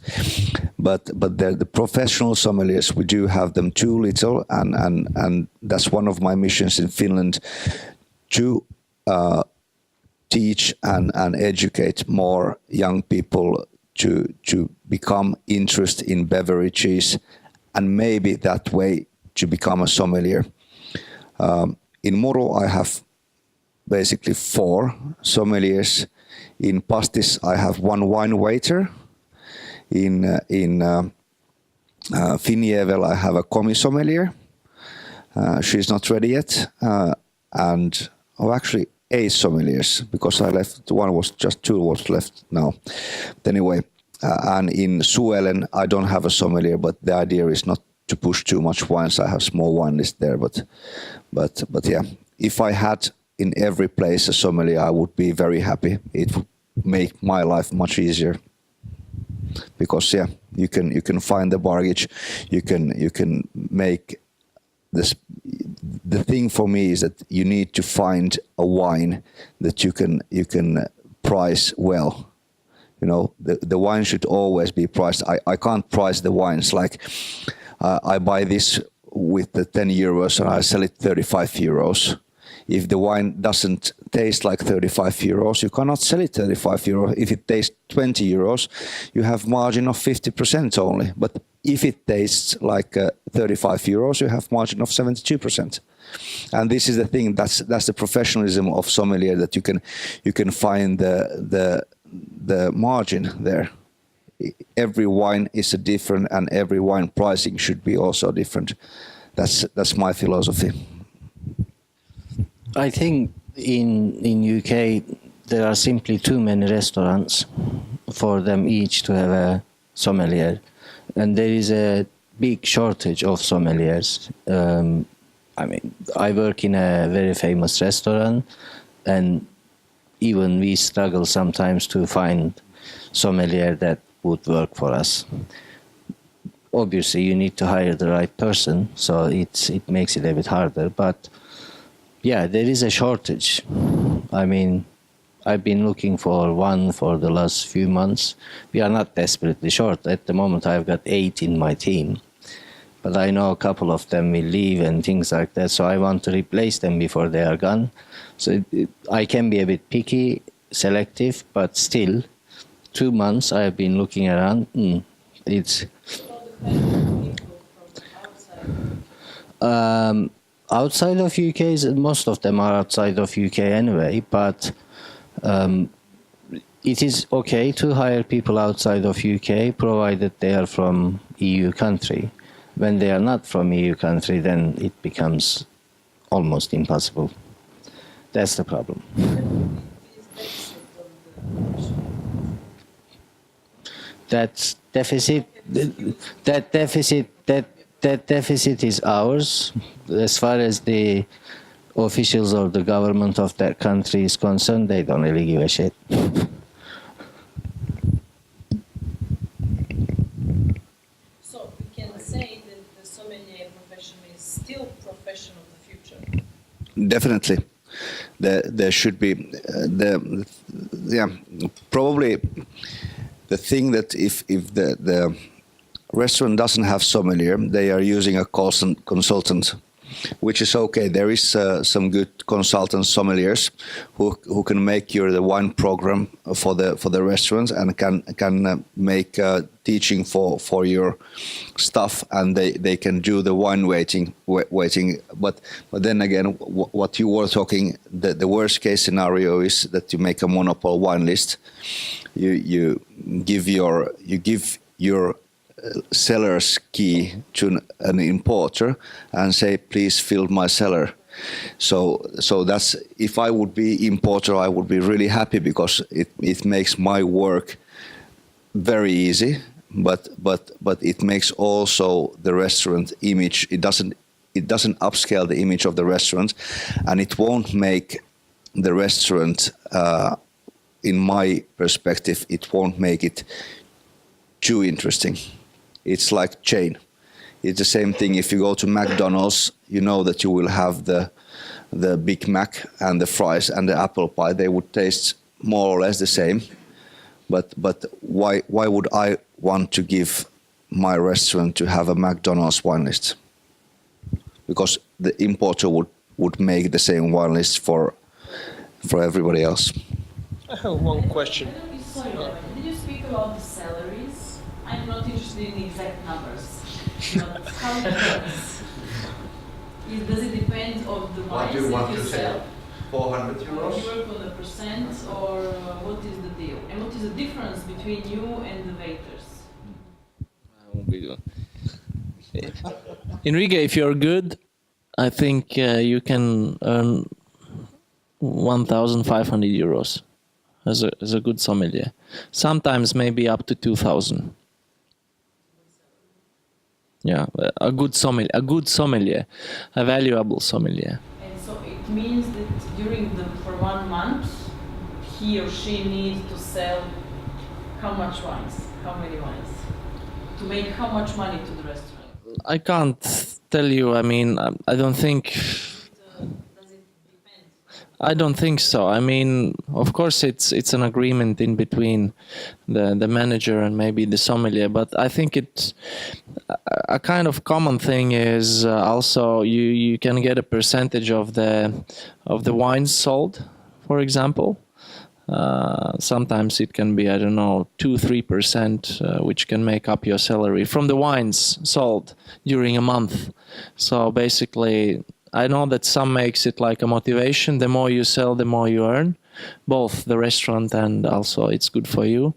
But the professional sommeliers, we do have them too little, and that's one of my missions in Finland, to teach and educate more young people to become interested in beverages, and maybe that way to become a sommelier. In Muru, I have basically 4 sommeliers. In Pastis, I have 1 wine waiter. In Finjevel, I have a commis sommelier. She's not ready yet. Actually, 8 sommeliers, because I left, 2 was left now. But anyway, and in Suelen, I don't have a sommelier, but the idea is not to push too much wines. I have small wine list there, but yeah, if I had in every place a sommelier, I would be very happy. It would make my life much easier, because yeah, you can find the bargage, you can make this. The thing for me is that you need to find a wine that you can price well. The wine should always be priced. I can't price the wines like I buy this with the 10 euros and I sell it 35 euros. If the wine doesn't taste like 35 euros, you cannot sell it 35 euros. If it tastes 20 euros, you have margin of 50% only. But if it tastes like 35 euros, you have margin of 72%. And this is the thing. That's the professionalism of sommelier, that you can find the margin there. Every wine is different, and every wine pricing should be also different. That's my philosophy. I think in UK there are simply too many restaurants for them each to have a sommelier, and there is a big shortage of sommeliers. I work in a very famous restaurant, and even we struggle sometimes to find sommelier that would work for us. Obviously, you need to hire the right person, so it makes it a bit harder. But yeah, there is a shortage. I've been looking for one for the last few months. We are not desperately short. At the moment, I've got 8 in my team. but I know a couple of them will leave and things like that. So I want to replace them before they are gone. So I can be a bit picky, selective, but still, 2 months I have been looking around. It's outside of UK. Most of them are outside of UK anyway, but it is okay to hire people outside of UK, provided they are from EU country. When they are not from EU country, then it becomes almost impossible. That's the problem. That deficit is ours. As far as the officials or the government of that country is concerned, they don't really give a shit. So we can say that the sommelier profession is still profession of the future. Definitely. There should be probably the thing that if the restaurant doesn't have sommelier, they are using a consultant, which is okay. There is some good consultant sommeliers who can make the wine program for the restaurants and can make teaching for your staff, and they can do the wine waiting. But then again, what you were talking, the worst case scenario is that you make a monopoly wine list. You give your seller's key to an importer and say, please fill my cellar. So that's, if I would be importer, I would be really happy, because it makes my work very easy, but it makes also the restaurant image, it doesn't upscale the image of the restaurant, and it won't make the restaurant, in my perspective, it won't make it too interesting. It's like chain. It's the same thing. If you go to McDonald's, you know that you will have the Big Mac and the fries and the apple pie. They would taste more or less the same. But why would I want to give my restaurant to have a McDonald's wine list? Because the importer would make the same wine list for everybody else. I have one question. Sorry, did you speak about the salaries? I'm not interested in exact numbers, but how it works. Does it depend on the wines that you sell? 400 Do you work on a percent, or what is the deal? And what is the difference between you and the waiters? In Riga, if you're good, I think you can earn 1,500 euros as a good sommelier. Sometimes maybe up to 2,000. Yeah, a good sommelier, a valuable sommelier. And so it means that for 1 month, he or she needs to sell how much wines, how many wines, to make how much money to the restaurant? I can't tell you. I mean, I don't think. Does it depend? I don't think so. I mean, of course, it's an agreement in between the manager and maybe the sommelier. But I think it's a kind of common thing is also you can get a percentage of the wines sold, for example. Sometimes it can be, I don't know, 2-3%, which can make up your salary from the wines sold during a month. So basically, I know that some makes it like a motivation. The more you sell, the more you earn, both the restaurant and also it's good for you.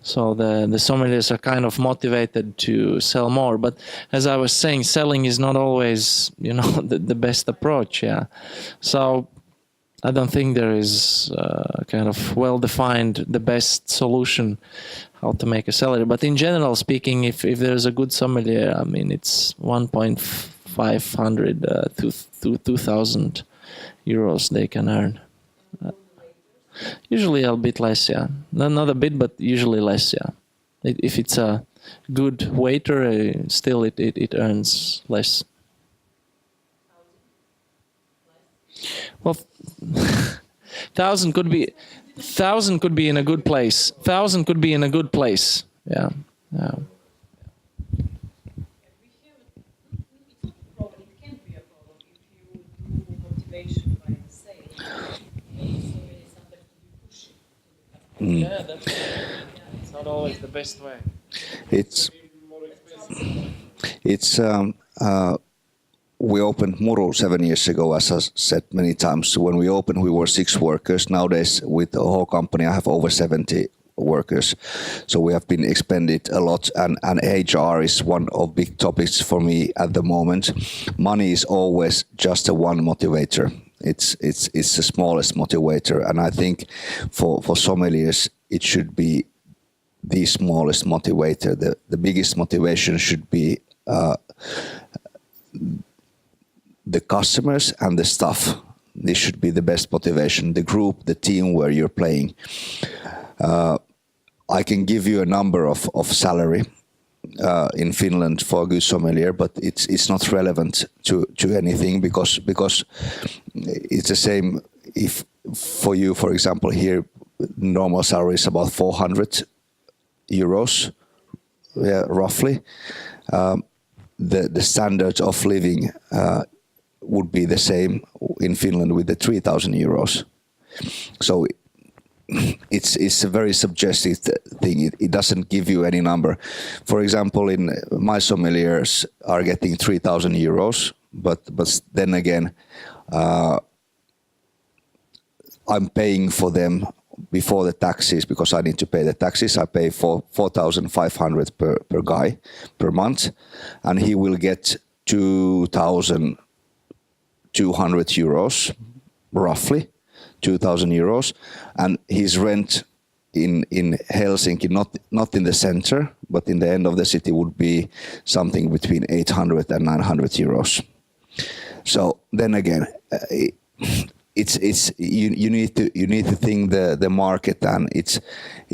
So the sommeliers are kind of motivated to sell more. But as I was saying, selling is not always, the best approach. Yeah. So I don't think there is kind of well-defined the best solution how to make a salary. But in general speaking, if there's a good sommelier, I mean, it's 1,500 to 2,000 euros they can earn. Usually a bit less, yeah. Not a bit, but usually less, yeah. If it's a good waiter, still it earns less. Well, 1,000 could be in a good place. 1,000 could be in a good place. Yeah. Yeah. Yeah, that's it's not always the best way. It's it's we opened Muru 7 years ago, as I said many times. When we opened, we were 6 workers. Nowadays, with the whole company, I have over 70 workers. So we have been expanded a lot, and HR is one of big topics for me at the moment. Money is always just a one motivator. It's the smallest motivator, and I think for sommeliers it should be the smallest motivator. The biggest motivation should be the customers and the staff. This should be the best motivation. The group, the team where you're playing. I can give you a number of salary in Finland for a good sommelier, but it's not relevant to anything because it's the same if for you, for example, here normal salary is about 400 euros, roughly. The standard of living would be the same in Finland with the 3,000 euros. So it's a very subjective thing. It doesn't give you any number. For example, in my sommeliers are getting 3,000 euros, but then again, I'm paying for them before the taxes because I need to pay the taxes. I pay for 4,500 per guy per month, and he will get 2,200 euros, roughly 2,000 euros, and his rent in Helsinki, not in the center, but in the end of the city, would be something between 800 and 900 euros. So then again, it's you need to think the market, and it's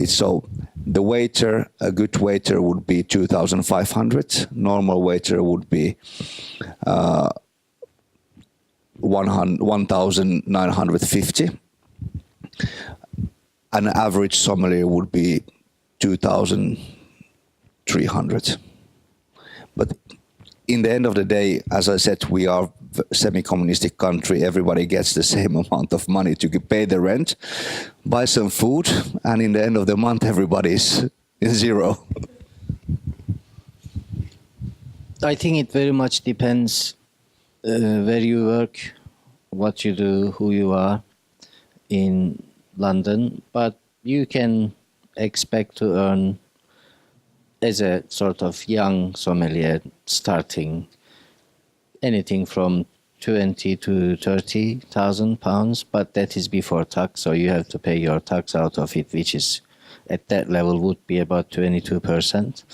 so the waiter, a good waiter would be 2,500. Normal waiter would be 1,950. An average sommelier would be 2,300. But in the end of the day, as I said, we are a semi-communistic country. Everybody gets the same amount of money to pay the rent, buy some food, and in the end of the month, everybody's in zero. I think it very much depends where you work, what you do, who you are in London, but you can expect to earn as a sort of young sommelier starting anything from 20 to 30,000 pounds, but that is before tax, so you have to pay your tax out of it, which is at that level would be about 22%.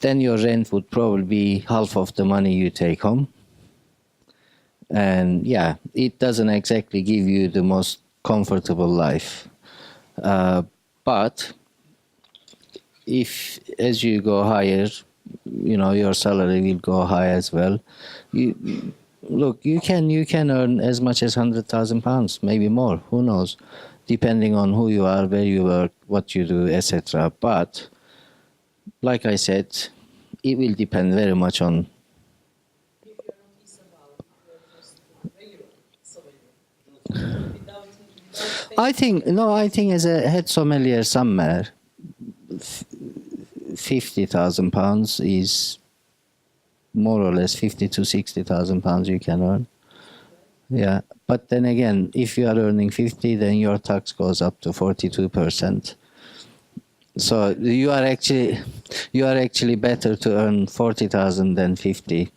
Then your rent would probably be half of the money you take home. And yeah, it doesn't exactly give you the most comfortable life. But if as you go higher, you know, your salary will go high as well. You can earn as much as 100,000 pounds, maybe more, who knows, depending on who you are, where you work, what you do, etc. But like I said, it will depend very much on. If you're not Isabel, you're just regular sommelier. I think as a head sommelier somewhere, 50,000 pounds is more or less 50 to 60,000 pounds you can earn. Yeah, but then again, if you are earning 50, then your tax goes up to 42%. So you are actually better to earn 40,000 than 50.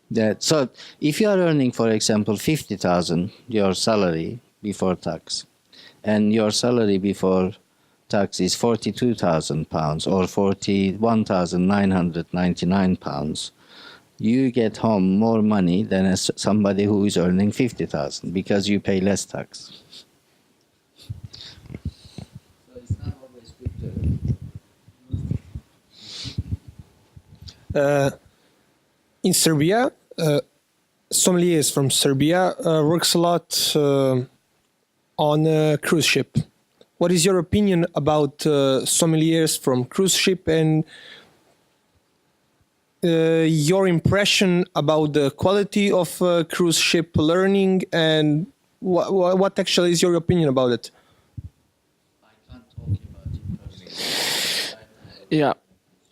Yeah. So if you are earning, for example, 50,000, your salary before tax, and your salary before tax is 42,000 pounds or 41,999 pounds, you get home more money than as somebody who is earning 50,000 because you pay less tax. So it's not always good to. In Serbia, sommeliers from Serbia works a lot on a cruise ship. What is your opinion about sommeliers from cruise ship, and your impression about the quality of cruise ship learning, and what actually is your opinion about it? I can't talk about it personally. Yeah.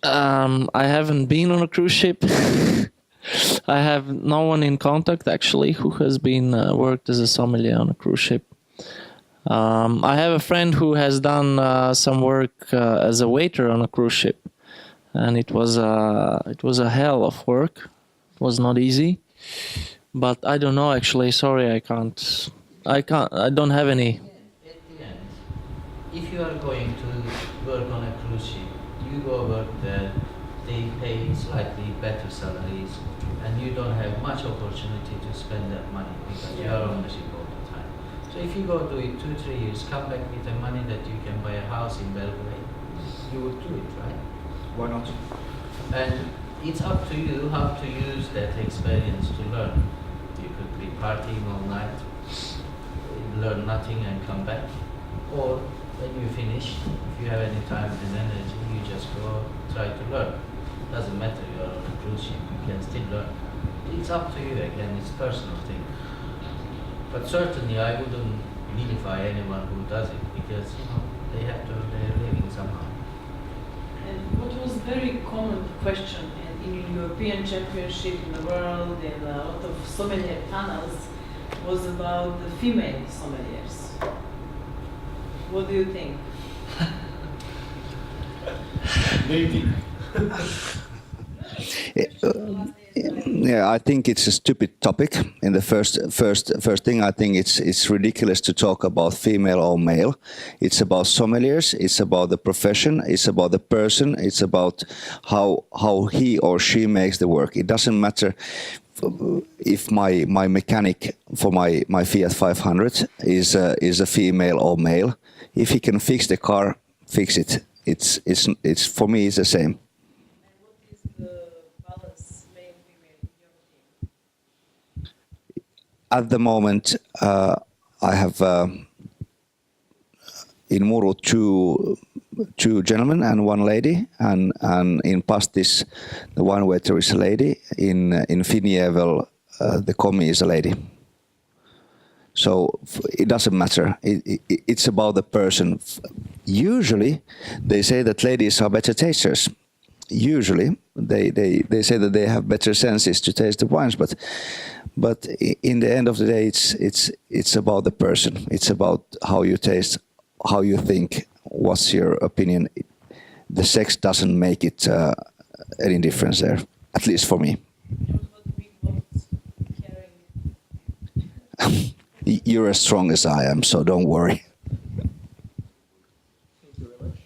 I haven't been on a cruise ship. I have no one in contact actually who has been worked as a sommelier on a cruise ship. I have a friend who has done some work as a waiter on a cruise ship, and it was a hell of work. It was not easy, but I don't know actually. Sorry, I can't. I don't have any. At the end, if you are going to work on a cruise ship, you go work there, they pay slightly better salaries, and you don't have much opportunity to spend that money because you are on the ship all the time. So if you go do it 2-3 years, come back with the money that you can buy a house in Belgrade, you would do it, right? Why not? And it's up to you how to use that experience to learn. You could be partying all night, learn nothing and come back. Or when you finish, if you have any time and energy, you just go try to learn. Doesn't matter, you are on a cruise ship, you can still learn. It's up to you again, it's a personal thing. But certainly I wouldn't vilify anyone who does it because, you know, they have to earn their living somehow. And what was very common question in European Championship in the world and a lot of sommelier panels was about the female sommeliers. What do you think? Maybe. Yeah, I think it's a stupid topic. In the first thing, I think it's ridiculous to talk about female or male. It's about sommeliers. It's about the profession. It's about the person. It's about how he or she makes the work. It doesn't matter if my mechanic for my Fiat 500 is a female or male. If he can fix the car, fix it. It's for me it's the same. And what is the balance male-female in your team? At the moment, I have in Muru two gentlemen and one lady, and in Pastis, the one waiter is a lady. In Finievel, the commis is a lady. So it doesn't matter. It's about the person. Usually, they say that ladies are better tasters. Usually, they say that they have better senses to taste the wines, but in the end of the day, it's about the person. It's about how you taste, how you think, what's your opinion. The sex doesn't make it any difference there, at least for me. You're as strong as I am, so don't worry. Thank you very much.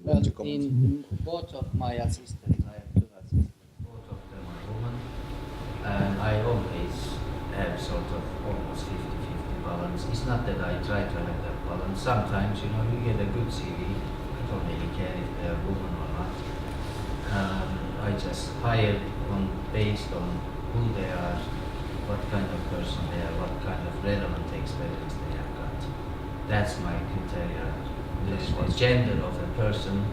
Well, in both of my assistants, I have 2 assistants, both of them are women, and I always have sort of almost 50-50 balance. It's not that I try to have that balance. Sometimes, you know, you get a good CV, I don't really care if they're women or not. I just hire based on who they are, what kind of person they are, what kind of relevant experience they have got. That's my criteria. The gender of a person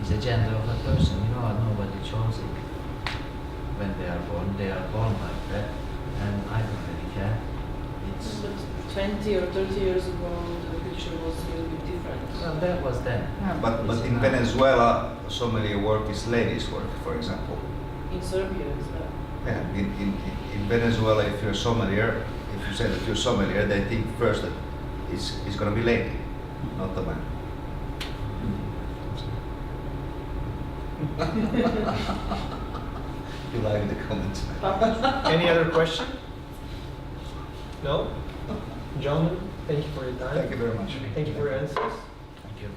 is a gender of a person. You know, nobody chose it when they are born. They are born like that, and I don't really care. It's But 20 or 30 years ago, the picture was a little bit different. well, that was then. But It's in now. Venezuela, sommelier work is ladies' work, for example. In Serbia as well. Yeah, in Venezuela, if you're a sommelier, if you say that you're a sommelier, they think first that it's going to be lady, not the man. You like the comment? Any other question? No? Gentlemen, thank you for your time. Thank you very much. Thank you for your answers. Thank you.